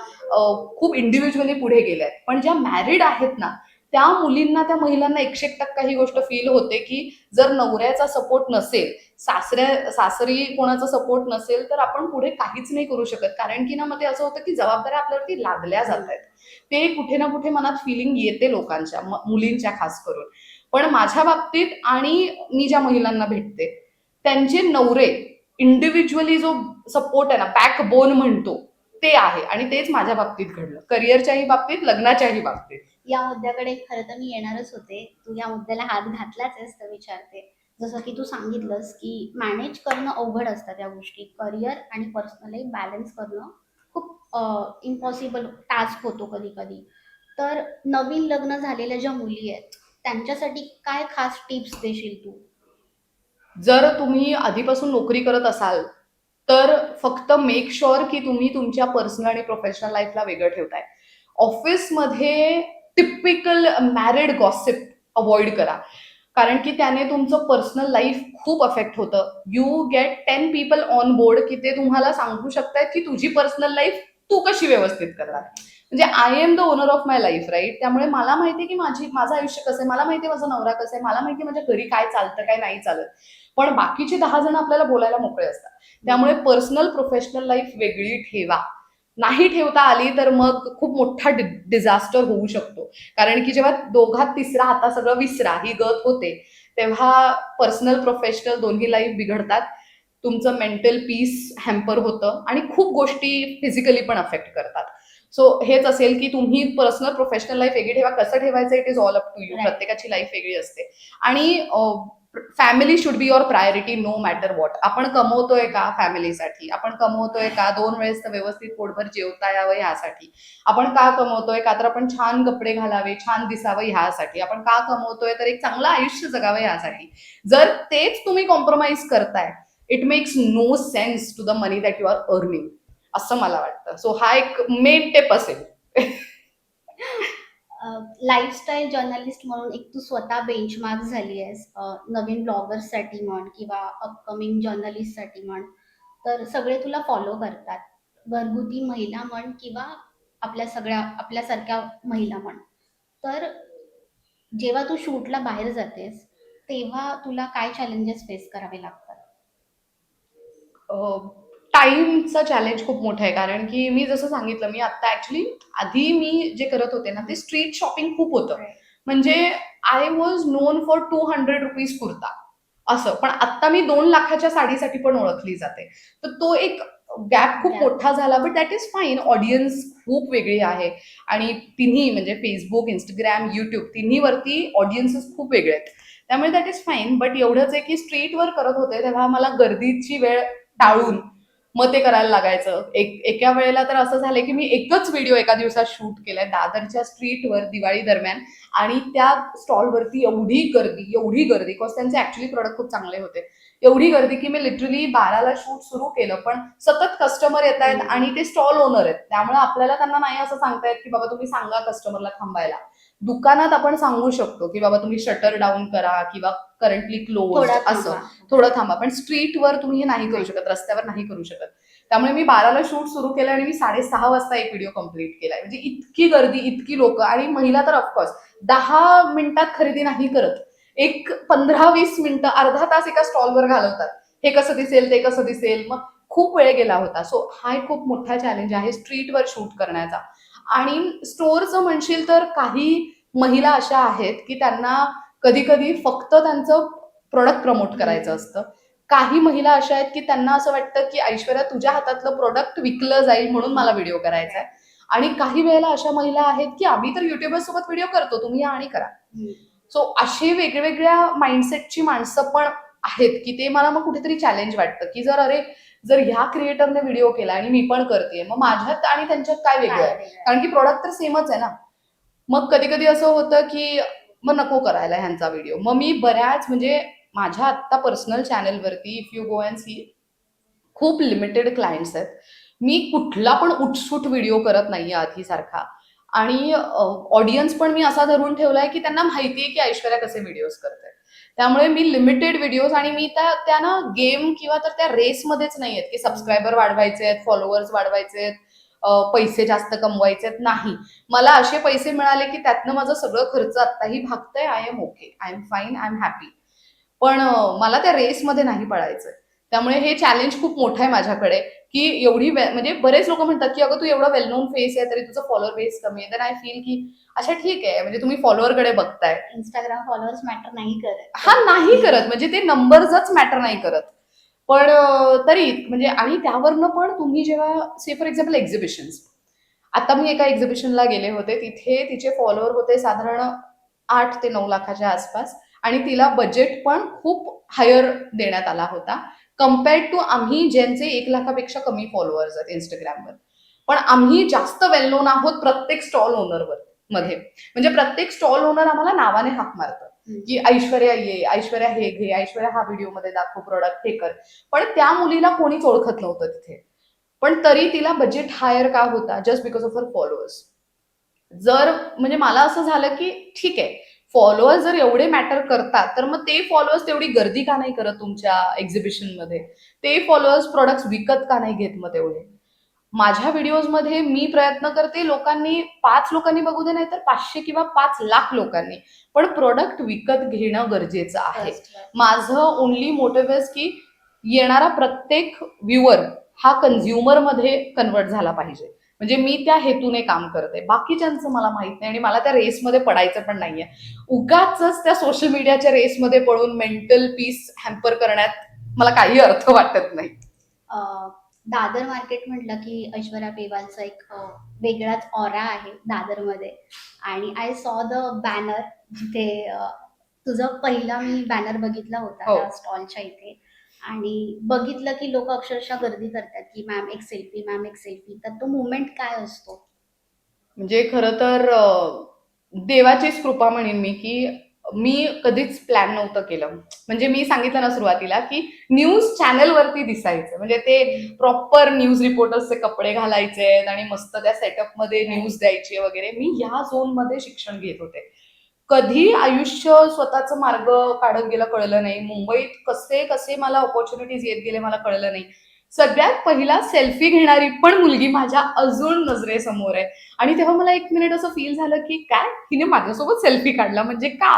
S2: खूप इंडिव्हिज्युअली पुढे गेल्या आहेत, पण ज्या मॅरिड आहेत ना त्या मुलींना, त्या महिलांना 101% ही गोष्ट फील होते की जर नवऱ्याचा सपोर्ट नसेल, सासरी कोणाचा सपोर्ट नसेल तर आपण पुढे काहीच नाही करू शकत. कारण की ना मग ते असं होतं की जबाबदाऱ्या आपल्यावरती लादल्या जात आहेत. ते कुठे ना कुठे मनात फिलिंग येते लोकांच्या, मुलींच्या खास करून. पण माझ्या बाबतीत आणि मी ज्या महिलांना भेटते त्यांचे नवरे इंडिव्हिज्युअली जो सपोर्ट आहे ना, बॅकबोन म्हणतो, ते आहे. आणि तेच माझ्या बाबतीत घडलं, करिअरच्याही बाबतीत, लग्नाच्याही बाबतीत.
S1: या मुद्द्याकडे खरं तर मी येणारच होते. तू या मुद्द्याला हात घातलाच आहेस तर विचारते. जसं की तू सांगितलंस की मॅनेज करणं अवघड असतं त्या गोष्टी. करिअर आणि पर्सनल लाईफ बॅलन्स करणं खूप इम्पॉसिबल टास्क होतो कधी-कधी. तर नवीन लग्न झालेल्या ज्या मुली आहेत, त्यांच्यासाठी काय खास टिप्स देशील तू?
S2: जर तुम्ही आधीपासून नोकरी करत असाल तर फक्त मेक शुअर की तुम्ही तुमच्या पर्सनल आणि प्रोफेशनल लाईफला वेगळं ठेवताय. ऑफिसमध्ये टिपिकल मॅरिड गॉसिप अवॉइड करा, कारण की त्याने तुमचं पर्सनल लाईफ खूप अफेक्ट होतं. You get 10 people on board की ते तुम्हाला सांगू शकतात की तुझी पर्सनल लाईफ तू कशी व्यवस्थित करणार. म्हणजे I am the owner of my life, right. त्यामुळे मला माहितीये की माझं आयुष्य कसं आहे, मला माहितीये माझा नवरा कसं आहे, मला माहितीये माझ्या घरी काय चालतं काय नाही चालत. पण बाकीचे 10 जण आपल्याला बोलायला मोकळे असतात. त्यामुळे पर्सनल प्रोफेशनल लाईफ वेगळी ठेवा. नाही ठेवता आली तर मग खूप मोठा डिझास्टर होऊ शकतो. कारण की जेव्हा दोघात तिसरा आता सगळं विसरा ही गत होते तेव्हा पर्सनल प्रोफेशनल दोन्ही लाईफ बिघडतात. तुमचं मेंटल पीस हॅम्पर होतं आणि खूप गोष्टी फिजिकली पण अफेक्ट करतात. सो हेच असेल की तुम्ही पर्सनल प्रोफेशनल लाईफ वेगळी ठेवा. कसं ठेवायचं it is all up to you.
S1: Right.
S2: प्रत्येकाची लाईफ वेगळी असते. आणि family should be your priority no matter what. आपण कमवतोय का फॅमिलीसाठी, आपण कमवतोय का 2 वेळेस तर व्यवस्थित पोटभर जेवता यावं ह्यासाठी, आपण का कमवतोय का तर आपण छान कपडे घालावे, छान दिसावं ह्यासाठी, आपण का कमवतोय तर एक चांगलं आयुष्य जगावं ह्यासाठी. जर तेच तुम्ही कॉम्प्रोमाइज करताय, it makes no sense to the money that you are earning, असं मला वाटतं. सो हा एक मेन टिप असेल.
S1: लाईफस्टाईल जर्नलिस्ट म्हणून एक तू स्वतः बेंचमार्क झाली आहेस, नवीन ब्लॉगर्ससाठी म्हण किंवा अपकमिंग जर्नलिस्टसाठी म्हण, तर सगळे तुला फॉलो करतात. घरगुती महिला म्हण किंवा आपल्यासारख्या महिला म्हण. तर जेव्हा तू शूटला बाहेर जातेस, तेव्हा तुला काय चॅलेंजेस फेस करावे लागतात?
S2: टाईमचा चॅलेंज खूप मोठा आहे, कारण की मी जसं सांगितलं, मी आता ऍक्च्युली आधी मी जे करत होते ना ते स्ट्रीट शॉपिंग खूप होतं. म्हणजे I was non for ₹200 kurta असं. पण आता मी 2 लाखाच्या साडीसाठी पण ओळखली जाते. तर तो एक गॅप खूप
S1: Gap.
S2: मोठा झाला, but that is fine. Audience खूप वेगळी आहे आणि तिन्ही म्हणजे फेसबुक, इंस्टाग्राम, युट्यूब तिन्हीवरती ऑडियन्सेस खूप वेगळे आहेत. त्यामुळे दॅट इज फाईन. बट एवढंच आहे की स्ट्रीटवर करत होते तेव्हा मला गर्दीची वेळ टाळून मग ते करायला लागायचं. एका वेळेला तर असं झालं की मी एकच व्हिडिओ एका दिवसात शूट केलाय दादरच्या स्ट्रीटवर दिवाळी दरम्यान, आणि त्या स्टॉलवरती एवढी गर्दी बिकॉज त्यांचे ऍक्च्युली प्रोडक्ट खूप चांगले होते. एवढी गर्दी की मी लिटरली 12ला शूट सुरू केलं, पण सतत कस्टमर येत आहेत आणि ते स्टॉल ओनर आहेत, त्यामुळे आपल्याला त्यांना नाही असं सांगतायत की बाबा तुम्ही सांगा कस्टमरला थांबायला. दुकानात आपण सांगू शकतो की बाबा तुम्ही शटर डाऊन करा किंवा करंटली क्लोज
S1: थोडा
S2: असं,
S1: थांबा.
S2: थोडं थांबा. पण स्ट्रीटवर तुम्ही हे नाही करू शकत, रस्त्यावर नाही करू शकत. त्यामुळे मी 12ला शूट सुरू केलं आणि मी 6:30 वाजता एक व्हिडिओ कम्प्लीट केलाय. म्हणजे इतकी गर्दी, इतकी लोक, आणि महिला तर ऑफकोर्स 10 मिनिटात खरेदी नाही करत, एक 15-20 मिनिटं, अर्धा तास एका स्टॉलवर घालवतात. हे कसं दिसेल, ते कसं दिसेल, मग खूप वेळ गेला होता. सो हा एक खूप मोठा चॅलेंज आहे स्ट्रीटवर शूट करण्याचा. आणि स्टोअरचं म्हणशील तर काही महिला अशा आहेत की त्यांना कधी कधी फक्त त्यांचं प्रोडक्ट प्रमोट करायचं असतं. काही महिला अशा आहेत की त्यांना असं वाटतं की ऐश्वर्या तुझ्या हातातलं प्रोडक्ट विकलं जाईल म्हणून मला व्हिडिओ करायचा आहे. आणि काही वेळेला अशा महिला आहेत की आम्ही तर युट्यूबर सोबत व्हिडिओ करतो, तुम्ही या आणि करा. सो असे वेगवेगळ्या माइंडसेटची माणसं पण आहेत की ते मला मग कुठेतरी चॅलेंज वाटतं की जर ह्या क्रिएटरने व्हिडिओ केला आणि मी पण करते, मग माझ्यात आणि त्यांच्यात काय वेगळं आहे, कारण की प्रोडक्ट तर सेमच आहे ना. मग कधी कधी असं होतं की मग नको करायला ह्यांचा व्हिडिओ. मग मी बऱ्याच म्हणजे माझ्या आत्ता पर्सनल चॅनलवरती if you go and see खूप लिमिटेड क्लायंट्स आहेत. मी कुठला पण उठसूट व्हिडिओ करत नाहीये आधीसारखा. आणि ऑडियन्स पण मी असा धरून ठेवलाय की त्यांना माहितीये की ऐश्वर्या कसे व्हिडिओज करते. त्यामुळे मी लिमिटेड व्हिडिओज, आणि मी त्या ना गेम किंवा तर त्या रेसमध्येच नाही आहेत की सबस्क्रायबर वाढवायचे आहेत, फॉलोअर्स वाढवायचे आहेत, पैसे जास्त कमवायचे आहेत. नाही, मला असे पैसे मिळाले की त्यातनं माझं सगळं खर्च आत्ताही भागतंय. I am okay, I am fine, I am happy. पण मला त्या रेसमध्ये नाही पळायचंय. त्यामुळे हे चॅलेंज खूप मोठं आहे माझ्याकडे की म्हणजे बरेच लोक म्हणतात की अगं तू एवढा वेल नोन फेस आहे तरी तुझं फॉलोअर बेस कमी आहे. तर आय फील की अच्छा ठीक आहे, म्हणजे तुम्ही फॉलोअरकडे बघताय.
S1: इंस्टाग्राम फॉलोअर्स मॅटर नाही करत.
S2: हा, नाही करत, म्हणजे ते नंबर्सच मॅटर नाही करत. पण तरी म्हणजे, आणि त्यावरनं पण तुम्ही जेव्हा से फॉर एक्झाम्पल एक्झिबिशन्स, आता मी एका एक्झिबिशनला गेले होते, तिथे तिचे फॉलोअर होते साधारण 8 ते 9 लाखाच्या आसपास, आणि तिला बजेट पण खूप हायर देण्यात आला होता कम्पेअर्ड टू आम्ही ज्यांचे 1 लाखापेक्षा कमी फॉलोअर्स आहेत इंस्टाग्रामवर. पण आम्ही जास्त वेल नोन आहोत प्रत्येक स्टॉल ओनरवर मध्ये. म्हणजे प्रत्येक स्टॉल ओनर आम्हाला नावाने हाक मारतं की ऐश्वर्या ये, ऐश्वर्या हे घे, ऐश्वर्या हा व्हिडिओमध्ये दाखव प्रोडक्ट, हे कर. पण त्या मुलीला कोणीच ओळखत नव्हतं तिथे. पण तरी तिला बजेट हायर का होता? Just because of her followers. जर म्हणजे मला असं झालं की ठीक आहे, फॉलोअर्स जर एवढे मॅटर करतात तर मग ते फॉलोअर्स तेवढी गर्दी का नाही करत तुमच्या एक्झिबिशनमध्ये? ते फॉलोअर्स प्रोडक्ट्स विकत का नाही घेत मग तेवढे? माझ्या व्हिडिओजमध्ये मी प्रयत्न करते लोकांनी 5 लोकांनी बघू दे, नाही तर 500 किंवा 5 लाख लोकांनी, पण प्रोडक्ट विकत घेणं गरजेचं आहे. माझं ओनली मोटिव्ह इज की येणारा प्रत्येक व्ह्युअर हा कन्झ्युमर मध्ये कन्वर्ट झाला पाहिजे. म्हणजे मी त्या हेतूने काम करते, बाकीच्यांचं मला माहित नाही आणि मला त्या रेसमध्ये पडायचं पण नाहीये. उगाच त्या सोशल मीडियाच्या रेसमध्ये पडून मेंटल पीस हॅम्पर करण्यात मला काही अर्थ वाटत नाही.
S1: दादर मार्केट म्हटलं की ऐश्वर्या पेवालचा एक वेगळाच ऑरा आहे दादरमध्ये. आणि आय सॉ द बॅनर जिथे तुझा पहिला मी बॅनर बघितला होता
S2: हो.
S1: त्या स्टॉलच्या इथे आणि बघितलं की लोक अक्षरशः गर्दी करतात की मॅम एक सेल्फी, मॅम एक सेल्फी. तर तो मोमेंट काय असतो?
S2: म्हणजे खरं तर देवाचीच कृपा म्हणेन मी, की मी कधीच प्लॅन नव्हतं केलं. म्हणजे मी सांगितलं ना सुरुवातीला, की न्यूज चॅनलवरती दिसायचं. म्हणजे ते प्रॉपर न्यूज रिपोर्टर्सचे कपडे घालायचे आणि मस्त त्या सेटअपमध्ये न्यूज द्यायची वगैरे. मी ह्या झोनमध्ये शिक्षण घेत होते. कधी आयुष्य स्वतःचा मार्ग काढत गेलं कळलं नाही. मुंबईत कसे कसे मला ऑपॉर्च्युनिटीज येत गेले मला कळलं नाही. सगळ्यात पहिला सेल्फी घेणारी पण मुलगी माझ्या अजून नजरेसमोर आहे. आणि तेव्हा मला एक मिनिट असं फील झालं, की काय हिने माझ्यासोबत सेल्फी काढला म्हणजे का?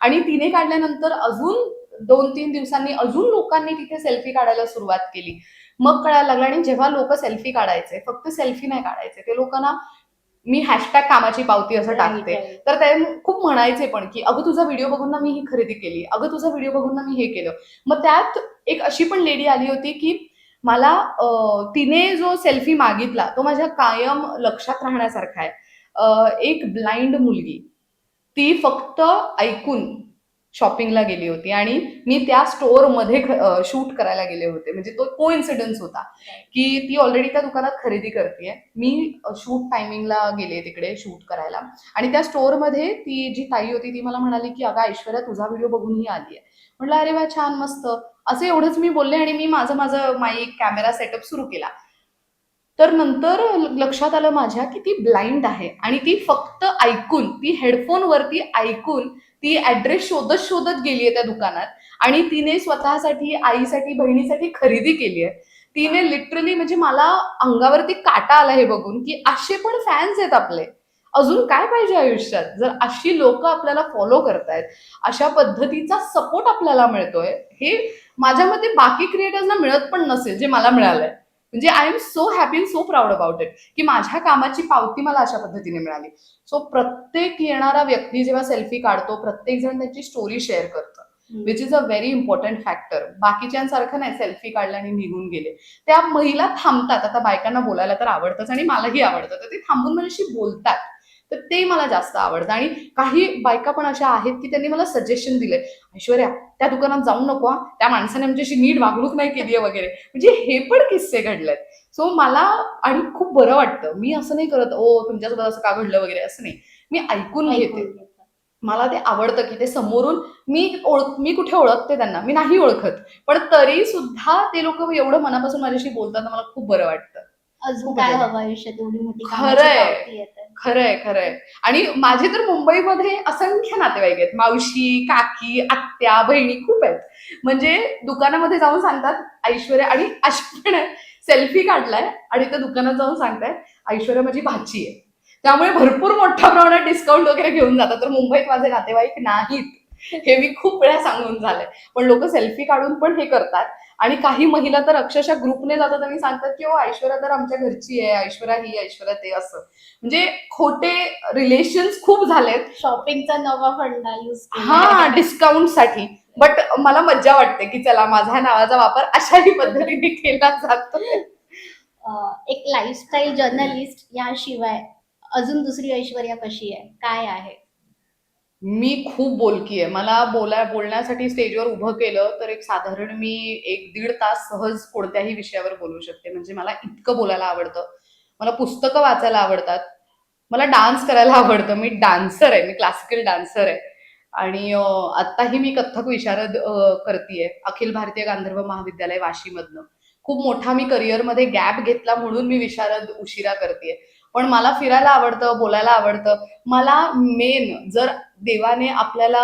S2: आणि तिने काढल्यानंतर अजून 2-3 दिवसांनी अजून लोकांनी तिथे सेल्फी काढायला सुरुवात केली. मग कळायला लागलं आणि जेव्हा लोक सेल्फी काढायचे, फक्त सेल्फी नाही काढायचे. ते लोकांना मी हॅशटॅग कामाची पावती असं
S1: राईट,
S2: टाकते.
S1: राईट.
S2: तर ते खूप म्हणायचे पण, की "अगं तुझा व्हिडिओ बघून ना मी ही खरेदी केली. अगं तुझा व्हिडिओ बघून ना मी हे केलं." मग त्यात एक अशी पण लेडी आली होती, की मला तिने जो सेल्फी मागितला तो माझ्या कायम लक्षात राहण्यासारखा आहे. एक ब्लाइंड मुलगी. ती फक्त ऐकून शॉपिंगला गेली होती आणि मी त्या स्टोअरमध्ये शूट करायला गेले होते. म्हणजे तो कोइन्सिडन्स होता, की ती ऑलरेडी त्या दुकानात खरेदी करतेय. मी शूट टायमिंगला गेले तिकडे शूट करायला आणि त्या स्टोअरमध्ये ती जी ताई होती ती मला म्हणाली, की "अगं ऐश्वर्या तुझा व्हिडिओ बघून ही आली आहे." म्हटलं, "अरे वाह! छान मस्त." असं एवढंच मी बोलले आणि मी माझं माईक, कॅमेरा सेटअप सुरू केला. तर नंतर लक्षात आलं माझ्या, की ती ब्लाइंड आहे आणि ती फक्त ऐकून, ती हेडफोनवरती ऐकून ती ॲड्रेस शोधत गेलीये त्या दुकानात आणि तिने स्वतःसाठी, आईसाठी, बहिणीसाठी खरेदी केलीये. तिने लिटरली म्हणजे मला अंगावरती काटा आला हे बघून, की असे पण फॅन्स आहेत आपले. अजून काय पाहिजे आयुष्यात? जर अशी लोकं आपल्याला फॉलो करतायत, अशा पद्धतीचा सपोर्ट आपल्याला मिळतोय, हे माझ्या मते बाकी क्रिएटर्सना मिळत पण नसेल, जे मला मिळालंय. म्हणजे I am so happy and so proud about it, की माझ्या कामाची पावती मला अशा पद्धतीने मिळाली. सो प्रत्येक येणारा व्यक्ती जेव्हा सेल्फी काढतो, प्रत्येक जण त्याची स्टोरी शेअर करतं. Which is a very important factor. बाकीच्यांसारखं नाही सेल्फी काढला आणि निघून गेले. त्या महिला थांबतात. आता बायकांना बोलायला तर आवडतंच आणि मलाही आवडतं. तर ते थांबून माझ्याशी बोलतात. तर ते मला जास्त आवडतं आणि काही बायका पण अशा आहेत, की त्यांनी मला सजेशन दिलंय, "ऐश्वर्या, त्या दुकानात जाऊ नको हां. त्या माणसाने आमच्याशी नीट वागणूक नाही केली आहे" वगैरे. म्हणजे हे पण किस्से घडलेत. सो मला आणि खूप बरं वाटतं. मी असं नाही करत, "ओ तुमच्यासोबत असं का घडलं?" वगैरे असं नाही. मी ऐकून घेते.
S1: ऐकून घेतलं.
S2: मला ते आवडतं, की ते समोरून मी कुठे ओळखते त्यांना, मी नाही ओळखत. पण तरी सुद्धा ते लोकं एवढं मनापासून माझ्याशी बोलतात ना, मला खूप बरं वाटतं.
S1: अजून
S2: खूप
S1: काय
S2: म्हणजे
S1: हवं आयुष्यात? एवढी मोठी कामाची
S2: खरंय.
S1: पावती येते.
S2: खरंय, खरंय. आणि माझे तर मुंबईमध्ये असंख्य नातेवाईक आहेत. मावशी, काकी, आत्या, बहिणी खूप आहेत. म्हणजे दुकानामध्ये जाऊन सांगतात, "ऐश्वर्या" आणि अशी पण आहे, सेल्फी काढलाय आणि त्या दुकानात जाऊन सांगतायत, "ऐश्वर्या माझी भाची आहे." त्यामुळे भरपूर मोठ्या प्रमाणात डिस्काउंट वगैरे घेऊन जातात. तर मुंबईत माझे नातेवाईक नाहीत. हे मी खूप वेळा सांगून झालंय. पण लोकं सेल्फी काढून पण हे करतात आणि काही महिला तर अक्षरशः ग्रुपने जातात आणि सांगतात, की "ओ ऐश्वर्या तर आमच्या घरची आहे. ऐश्वर्या ही, ऐश्वर्या ते" असं. म्हणजे खोटे रिलेशन्स खूप झालेत.
S1: शॉपिंगचा नवा फंडा यूज
S2: हां,
S1: केलाय.
S2: डिस्काउंटसाठी. बट मला मज्जा वाटते, की चला माझ्या नावाचा वापर अशाही पद्धतीने केला जातोय.
S1: एक लाईफस्टाईल जर्नलिस्ट याशिवाय अजून दुसरी ऐश्वर्या कशी आहे? काय आहे?
S2: मी खूप बोलकी आहे. मला बोलण्यासाठी स्टेजवर उभं केलं, तर एक साधारण मी 1-1.5 तास सहज कोणत्याही विषयावर बोलू शकते. म्हणजे मला इतकं बोलायला आवडतं. मला पुस्तकं वाचायला आवडतात. मला डान्स करायला आवडतं. मी डान्सर आहे. मी क्लासिकल डान्सर आहे. आणि आत्ताही मी कथ्थक विशारद करतीये. अखिल भारतीय गांधर्व महाविद्यालय वाशीमधनं. खूप मोठा मी करिअरमध्ये गॅप घेतला म्हणून मी विशारद उशिरा करतीये. पण मला फिरायला आवडतं, बोलायला आवडतं. मला मेन जर देवाने आपल्याला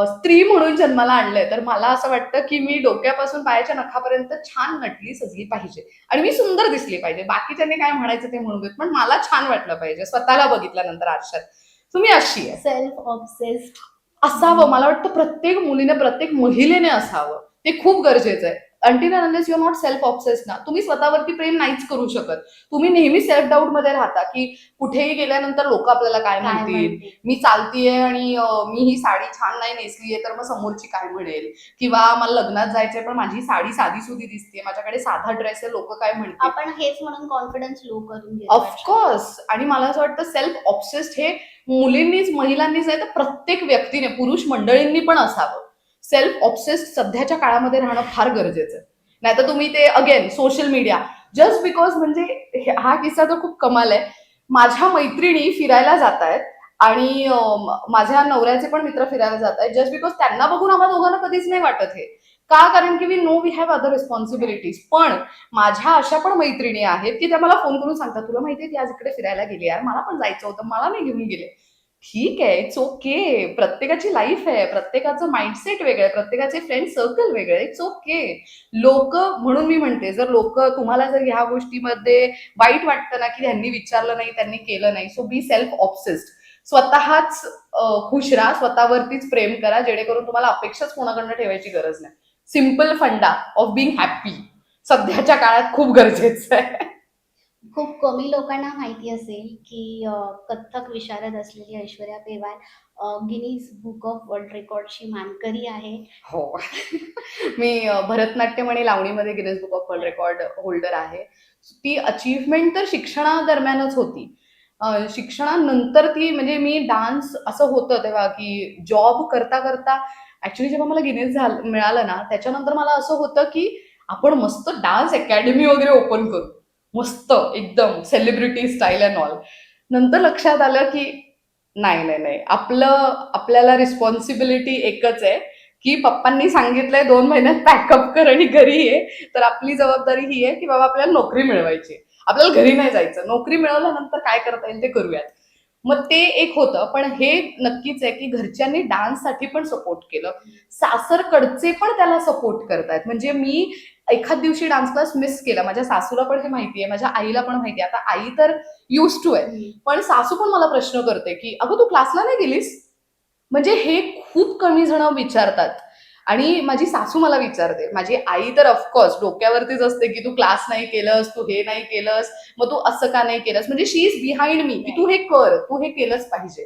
S2: स्त्री म्हणून जन्माला आणलंय, तर मला असं वाटतं, की मी डोक्यापासून पायाच्या नखापर्यंत छान नटली, सजली पाहिजे आणि मी सुंदर दिसली पाहिजे. बाकीच्यांनी काय म्हणायचं ते म्हणू देत, पण मला छान वाटलं पाहिजे स्वतःला बघितल्यानंतर आरशात. सो मी अशी आहे.
S1: Self obsessed.
S2: असावं मला वाटतं प्रत्येक मुलीने, प्रत्येक महिलेने असावं. ते खूप गरजेचं आहे. Until unless you are not self obsessed ना, तुम्ही स्वतःवरती प्रेम नाहीच करू शकत. तुम्ही नेहमी सेल्फ डाऊट मध्ये राहता की कुठेही गेल्यानंतर लोक आपल्याला काय
S1: काय
S2: म्हणतील,
S1: म्हणते.
S2: मी चालतीये आणि मी ही साडी छान नाही नेसलीये तर मग समोरची काय म्हणेल, किंवा मला लग्नात जायचंय पण माझी साडी साधी सुधी दिसते, माझ्याकडे साधा ड्रेस आहे, लोक काय म्हणतील.
S1: आपण हेच म्हणून कॉन्फिडन्स लो करून घेतो.
S2: ऑफकोर्स. आणि मला असं वाटतं सेल्फ ऑब्सेस्ड हे मुलींनीच महिलांनीच नाही तर प्रत्येक व्यक्तीने, पुरुष मंडळींनी पण असावं. सेल्फ ऑब्सेस्ड सध्याच्या काळामध्ये राहणं फार गरजेचं आहे. नाहीतर तुम्ही ते again social media just because, म्हणजे हा किस्सा तर खूप कमाल आहे. माझ्या मैत्रिणी फिरायला जात आहेत आणि माझ्या नवऱ्याचे पण मित्र फिरायला जात आहेत, जस्ट बिकॉज त्यांना बघून आम्हाला दोघांना कधीच नाही वाटत हे. का? कारण की we know we have other responsibilities. पण माझ्या अशा पण मैत्रिणी आहेत की त्या मला फोन करून सांगतात, तुला माहितीये ती आज इकडे फिरायला गेली, यार मला पण जायचं होतं, मला नाही घेऊन गेले. ठीक आहे, इट्स ओके. प्रत्येकाची लाईफ आहे, प्रत्येकाचं माइंडसेट वेगळं आहे, प्रत्येकाचे फ्रेंड सर्कल वेगळे, इट्स ओके. लोक, म्हणून मी म्हणते, जर लोक तुम्हाला जर ह्या गोष्टीमध्ये वाईट वाटतं ना की त्यांनी विचारलं नाही, त्यांनी केलं नाही, सो बी सेल्फ ऑब्सेस्ड. स्वतःच खुश राहा, स्वतःवरतीच प्रेम करा, जेणेकरून तुम्हाला अपेक्षाच कोणाकडनं ठेवायची गरज नाही. सिम्पल फंडा ऑफ बिंग हॅप्पी सध्याच्या काळात खूप गरजेचं आहे.
S1: खूप कमी लोकांना माहिती असेल की कथ्थक विशारद असलेली Aishwarya Pewar Guinness book of world रेकॉर्डची मानकरी आहे.
S2: हो. मी भरतनाट्यम आणि लावणीमध्ये Guinness book of world record holder आहे. ती अचीवमेंट तर शिक्षणादरम्यानच होती. शिक्षणानंतर ती, म्हणजे मी डान्स असं होतं तेव्हा की जॉब करता करता ऍक्च्युली जेव्हा मला गिनेस मिळालं ना, त्याच्यानंतर मला असं होतं की आपण मस्त डान्स अकॅडमी वगैरे ओपन करू, मस्त एकदम सेलिब्रिटी स्टाईल अँड ऑल. नंतर लक्षात आलं की नाही नाही नाही, आपल्याला रिस्पॉन्सिबिलिटी एकच आहे की पप्पांनी सांगितलंय 2 महिन्यात पॅकअप कर आणि घरी ये, तर आपली जबाबदारी ही आहे की बाबा आपल्याला नोकरी मिळवायची, आपल्याला घरी नाही जायचं. नोकरी मिळवल्यानंतर काय करता येईल ते करूयात. मग ते एक होतं. पण हे नक्कीच आहे की घरच्यांनी डान्ससाठी पण सपोर्ट केलं, सासरकडचे पण त्याला सपोर्ट करतायत. म्हणजे मी एखाद दिवशी डान्स क्लास मिस केला, माझ्या सासूला पण हे माहिती आहे, माझ्या आईला पण माहिती आहे. आता आई तर युज टू आहे, पण सासू पण मला प्रश्न करते की अगं तू क्लासला नाही गेलीस. म्हणजे हे खूप कमी जण विचारतात. आणि माझी सासू मला विचारते, माझी आई तर ऑफकोर्स डोक्यावरतीच असते की तू क्लास नाही केलंस, तू हे नाही केलंस, मग तू असं का नाही केलंस. म्हणजे शी इज बिहाइंड मी की तू हे कर, तू हे केलंच पाहिजे,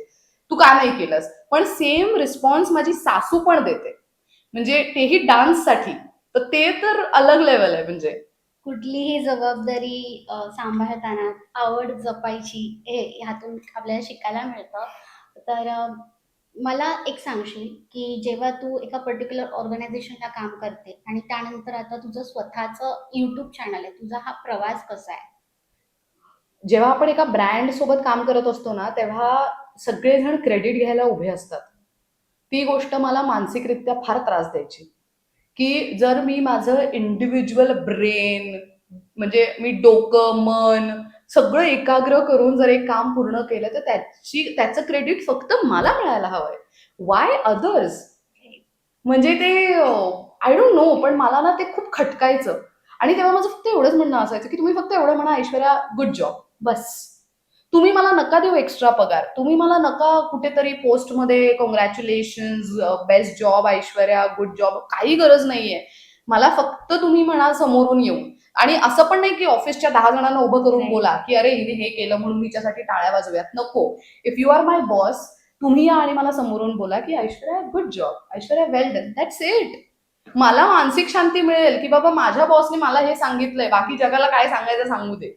S2: तू का नाही केलंस. पण सेम रिस्पॉन्स माझी सासू पण देते, म्हणजे तेही डान्ससाठी. तर ते तर अलग लेवल आहे. म्हणजे
S1: कुठलीही जबाबदारी सांभाळताना आवड जपायची हे ह्यातून आपल्याला शिकायला मिळतं. तर मला एक सांगशील की जेव्हा तू एका पर्टिक्युलर ऑर्गनायझेशनला काम करते आणि त्यानंतर आता तुझं स्वतःचं यूट्यूब चॅनल आहे, तुझा हा प्रवास कसा आहे?
S2: जेव्हा आपण एका ब्रँड सोबत काम करत असतो ना, तेव्हा सगळेजण क्रेडिट घ्यायला उभे असतात. ती गोष्ट मला मानसिकरित्या फार त्रास द्यायची की जर मी माझं इंडिव्हिज्युअल ब्रेन, म्हणजे मी डोकं मन सगळं एकाग्र करून जर एक काम पूर्ण केलं तर त्याचं क्रेडिट फक्त मला मिळायला हवंय. Y others? म्हणजे ते आय डोंट नो, पण मला ना ते खूप खटकायचं. आणि तेव्हा माझं फक्त एवढंच म्हणणं असायचं की तुम्ही फक्त एवढं म्हणा, ऐश्वर्या गुड जॉब, बस. तुम्ही मला नका देऊ एक्स्ट्रा पगार, तुम्ही मला नका कुठेतरी पोस्टमध्ये congratulation, best job Aishwarya, good job, काही गरज नाहीये. मला फक्त तुम्ही म्हणा समोरून येऊन. आणि असं पण नाही की ऑफिसच्या 10 जणांना उभं करून
S1: Right.
S2: बोला की अरे हिने हे केलं म्हणून हिच्यासाठी टाळ्या वाजव्यात. नको. If you are my boss, तुम्ही या आणि मला समोरून बोला की Aishwarya good job, Aishwarya well done, that's it. मला मानसिक शांती मिळेल की बाबा माझ्या बॉसने मला हे सांगितलंय, बाकी जगाला काय सांगायचं सांगू दे.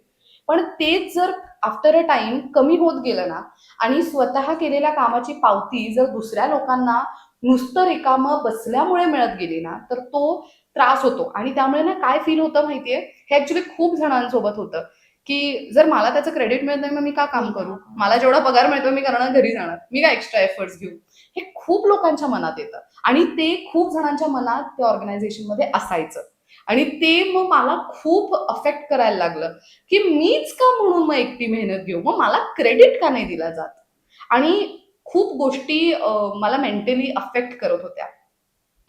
S2: पण तेच जर आफ्टर अ टाइम कमी होत गेलं ना, आणि स्वतः केलेल्या कामाची पावती जर दुसऱ्या लोकांना नुसतं रिकामं बसल्यामुळे मिळत गेली ना, तर तो त्रास होतो. आणि त्यामुळे ना काय फील होतं माहितीये, हे ऍक्च्युली खूप जणांसोबत होतं की जर मला त्याचं क्रेडिट मिळत नाही, मग मी का काम करू. मला जेवढा पगार मिळतो मी करणार, घरी जाणार, मी काय एक्स्ट्रा एफर्ट्स घेऊ. हे खूप लोकांच्या मनात येतं. आणि ते खूप जणांच्या मनात त्या ऑर्गनायझेशन मध्ये असायचं. आणि ते मग मला खूप अफेक्ट करायला लागलं की मीच का म्हणून मग एकटी मेहनत घेऊ, मग मला क्रेडिट का नाही दिला जात. आणि खूप गोष्टी मला मेंटली अफेक्ट करत होत्या,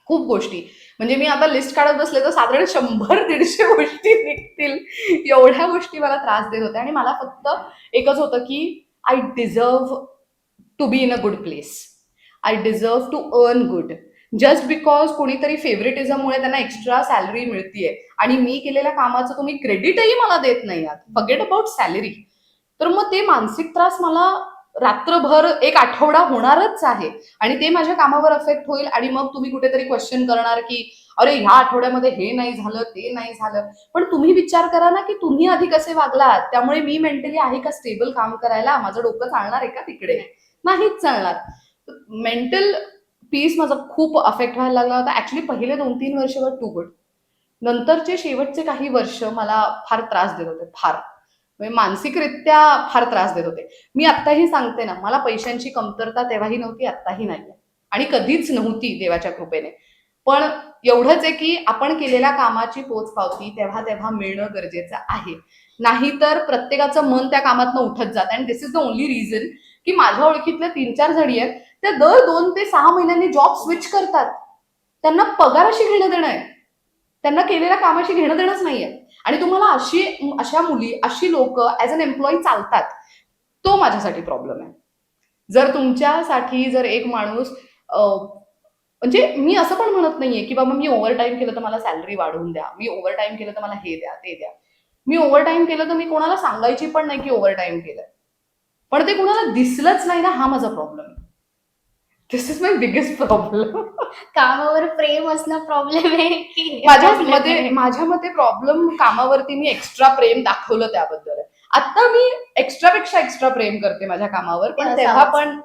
S2: खूप गोष्टी. म्हणजे मी आता लिस्ट काढत बसले तर साधारण 100-150 गोष्टी निघतील, एवढ्या गोष्टी मला त्रास देत होत्या. आणि मला फक्त एकच होतं की I deserve to be in a good place, I deserve to earn good. Just because कोणीतरी फेवरेटिझममुळे त्यांना एक्स्ट्रा सॅलरी मिळतीये आणि मी केलेल्या कामाचं तुम्ही क्रेडिटही मला देत नाही आहात, फॉरगेट अबाउट सॅलरी. तर मग ते मानसिक त्रास मला रात्रभर एक आठवडा होणारच आहे आणि ते माझ्या कामावर अफेक्ट होईल आणि मग तुम्ही कुठेतरी क्वेश्चन करणार की अरे ह्या आठवड्यामध्ये हे नाही झालं ते नाही झालं. पण तुम्ही विचार करा ना की तुम्ही आधी कसे वागलात, त्यामुळे मी मेंटली आहे का स्टेबल काम करायला, माझं डोकं चालणार आहे का तिकडे, नाहीच चालणार. मेंटल पीस माझा खूप अफेक्ट व्हायला लागला होता. ऍक्च्युली पहिले 2-3 वर्ष वर टू गुड, नंतरचे शेवटचे काही वर्ष मला फार त्रास देत होते, फार म्हणजे मानसिकरित्या फार त्रास देत होते. मी आत्ताही सांगते ना, मला पैशांची कमतरता तेव्हाही नव्हती, आत्ताही नाहीये आणि कधीच नव्हती देवाच्या कृपेने. पण एवढंच आहे की आपण केलेल्या कामाची पोचपावती तेव्हा तेव्हा मिळणं गरजेचं आहे. नाहीतर प्रत्येकाचं मन त्या कामातनं उठत जातं and this is the only reason की माझ्या ओळखीतल्या 3-4 जणी आहेत त्या दर 2 ते 6 महिन्यांनी जॉब स्विच करतात. त्यांना पगाराशी घेणं देणं आहे, त्यांना केलेल्या कामाशी घेणं देणंच नाहीये. आणि तुम्हाला अशा मुली, अशी लोक ऍज अन एम्प्लॉई चालतात, तो माझ्यासाठी प्रॉब्लेम आहे. जर तुमच्यासाठी जर एक माणूस म्हणजे मी असं पण म्हणत नाहीये की बाबा मी ओव्हर टाईम केलं तर मला सॅलरी वाढवून द्या, मी ओव्हर टाईम केलं तर मला हे द्या ते द्या. मी ओव्हर टाईम केलं तर मी कोणाला सांगायची पण नाही की ओव्हर टाईम केलंय, पण ते कोणाला दिसलंच नाही ना, हा माझा प्रॉब्लेम आहे. दिस इज माय बिगेस्ट प्रॉब्लेम.
S1: कामावर प्रेम असणं प्रॉब्लेम आहे की हे
S2: माझ्या
S1: problem
S2: मते
S1: आहे?
S2: माझ्या मते प्रॉब्लेम कामावरती मी एक्स्ट्रा प्रेम दाखवलं त्याबद्दल आहे. आता मी एक्स्ट्रापेक्षा एक्स्ट्रा प्रेम करते माझ्या कामावर,
S1: ते
S2: पण
S1: असावंच.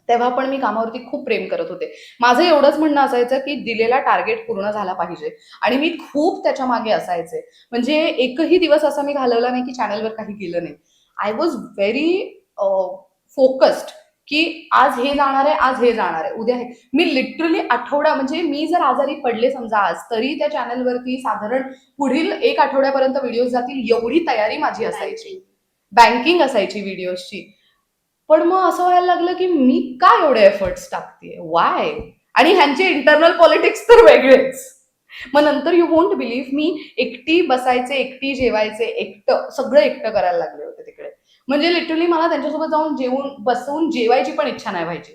S2: तेव्हा पण मी कामावरती खूप प्रेम करत होते. माझं एवढंच म्हणणं असायचं की दिलेला टार्गेट पूर्ण झाला पाहिजे आणि मी खूप त्याच्या मागे असायचे. म्हणजे एकही दिवस असा मी घालवला नाही की चॅनलवर काही केलं नाही. आय वॉज व्हेरी फोकस्ड की आज हे जाणार आहे, आज हे जाणार आहे, उद्या हे. मी लिटरली आठवडा म्हणजे मी जर आजारी पडले समजा आज, तरी त्या चॅनलवरती साधारण पुढील 1 आठवड्यापर्यंत व्हिडिओज जातील एवढी तयारी माझी असायची. बँकिंग असायची व्हिडिओजची. पण मग असं व्हायला लागलं की मी का एवढे एफर्ट्स टाकते, वाय? आणि ह्यांचे इंटरनल पॉलिटिक्स तर वेगळेच. मग नंतर यू वोंट बिलीव्ह, मी एकटी बसायचे, एकटी जेवायचे, एकटं सगळं एकटं करायला लागले होते तिकडे. म्हणजे लिटरली मला त्यांच्यासोबत जाऊन बसून जेवायची पण इच्छा नाही व्हायची.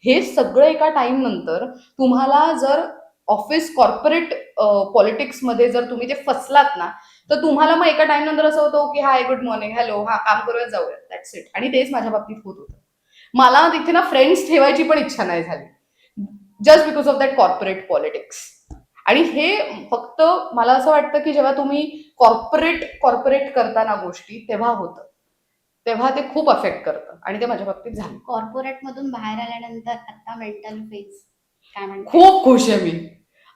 S2: हे सगळं एका टाइम नंतर तुम्हाला जर ऑफिस कॉर्पोरेट पॉलिटिक्समध्ये जर तुम्ही ते फसलात ना, तर तुम्हाला मग एका टाइम नंतर असं होतं की हाय गुड मॉर्निंग हॅलो हा काम करूया जाऊया दॅट्स इट. आणि तेच माझ्या बाबतीत होत होतं. मला तिथे ना फ्रेंड्स ठेवायची पण इच्छा नाही झाली, just because of that corporate politics. आणि हे फक्त मला असं वाटतं की जेव्हा तुम्ही कॉर्पोरेट करता ना गोष्टी, तेव्हा होतं, तेव्हा ते खूप अफेक्ट करतं आणि ते माझ्या बाबतीत झालं.
S1: कॉर्पोरेट मधून बाहेर आल्यानंतर आता मेंटल फेज काय म्हणते?
S2: खूप खुश आहे मी,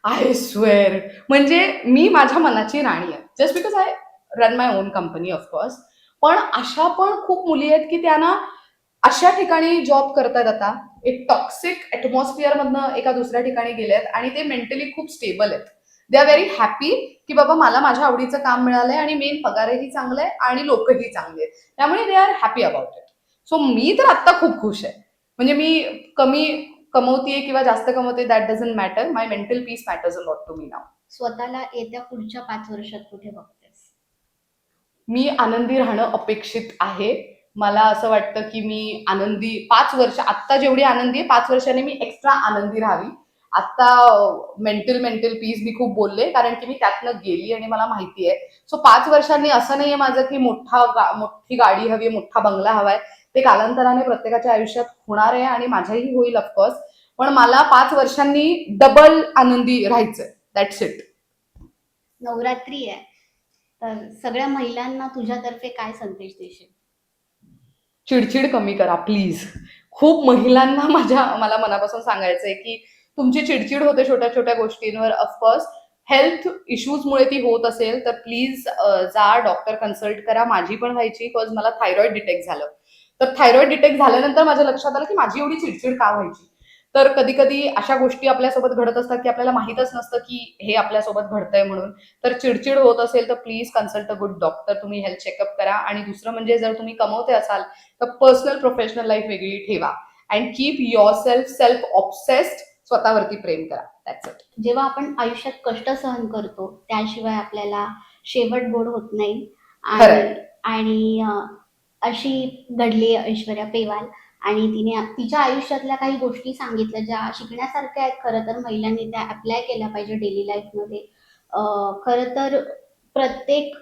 S2: आय स्वेअर. म्हणजे मी माझ्या मनाची राणी आहे, just because I run my on company of course. पण अशा पण खूप मुली आहेत की त्यांना अशा ठिकाणी जॉब करतात आता, एक टॉक्सिक ऍटमॉस्फिअर मधनं एका दुसऱ्या ठिकाणी गेलेत आणि ते मेंटली खूप स्टेबल आहेत. दे आर व्हेरी हॅपी की बाबा मला माझ्या आवडीचं काम मिळालंय आणि मेन पगारही चांगलं आहे आणि लोकही चांगले आहेत, त्यामुळे they are happy about it. So मी तर आत्ता खूप खुश आहे. म्हणजे मी कमी कमवतीये किंवा जास्त कमवते that doesn't matter, my mental peace matters a lot to me now.
S1: स्वतःला येत्या पुढच्या 5 वर्षात कुठे बघतेस?
S2: मी आनंदी राहणं अपेक्षित आहे. मला असं वाटतं की मी आनंदी 5 वर्ष, आत्ता जेवढी आनंदी आहे 5 वर्षांनी मी एक्स्ट्रा आनंदी राहावी. आत्ता मेंटल पीस मी खूप बोलले कारण की मी त्यातनं गेली आणि मला माहिती आहे. सो 5 वर्षांनी असं नाहीये माझं की मोठी गाडी हवी, मोठा बंगला हवाय. ते कालांतराने प्रत्येकाच्या आयुष्यात होणार आहे आणि माझ्याही होईल ऑफकोर्स. पण मला 5 वर्षांनी डबल आनंदी राहायचंय, दॅट्स इट.
S1: नवरात्री आहे, तर सगळ्या महिलांना तुझ्यातर्फे काय संदेश देशील?
S2: चिडचिड कमी करा प्लीज. खूप महिलांना मला मनापासून सांगायचंय की तुमची चिडचिड होते छोट्या छोट्या गोष्टींवर. ऑफकोर्स हेल्थ इश्यूजमुळे ती होत असेल तर प्लीज जा डॉक्टर कन्सल्ट करा. माझी पण व्हायची, बिकॉज मला थायरॉइड डिटेक्ट झालं. तर थायरॉइड डिटेक्ट झाल्यानंतर माझ्या लक्षात आलं की माझी एवढी चिडचिड का व्हायची. तर कधी कधी अशा गोष्टी आपल्यासोबत घडत असतात की आपल्याला माहीतच नसतं की हे आपल्यासोबत घडतंय म्हणून. तर चिडचिड होत असेल तर please consult a good doctor. तुम्ही हेल्थ चेकअप करा. आणि दुसरं म्हणजे जर तुम्ही कमवते असाल तर पर्सनल प्रोफेशनल लाईफ वेगळी ठेवा and keep your self obsessed. स्वतःवरती प्रेम करा, दॅट्स इट.
S1: जेव्हा आपण आयुष्यात कष्ट सहन करतो त्याशिवाय आपल्याला शेवट गोड होत नाही.
S2: खरंय.
S1: आणि आणि अशी घडली ऐश्वर्या पेवाल आणि तिने तिच्या आयुष्यातल्या काही गोष्टी सांगितल्या ज्या शिकण्यासारख्या आहेत खरं तर महिलांनी त्या अप्लाय केल्या पाहिजे डेली लाईफमध्ये. खरं तर प्रत्येक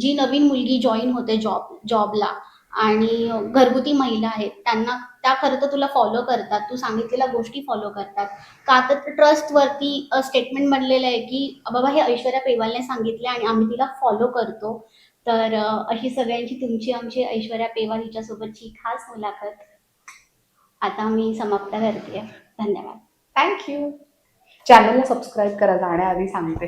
S1: जी नवीन मुलगी जॉईन होते जॉबला आणि घरगुती महिला आहेत त्यांना त्या खरं तर तुला फॉलो करतात, तू सांगितलेल्या गोष्टी फॉलो करतात. का तर ट्रस्टवरती स्टेटमेंट बनलेलं आहे की बाबा हे ऐश्वर्या पेवालने सांगितले आणि आम्ही तिला फॉलो करतो. तर अशी सगळ्यांची तुमची आमची ऐश्वर्या पेवाल हिच्यासोबतची खास मुलाखत आता मी समाप्त करते. धन्यवाद.
S2: थँक्यू. चॅनलला सबस्क्राईब करा जाण्याआधी सांगते.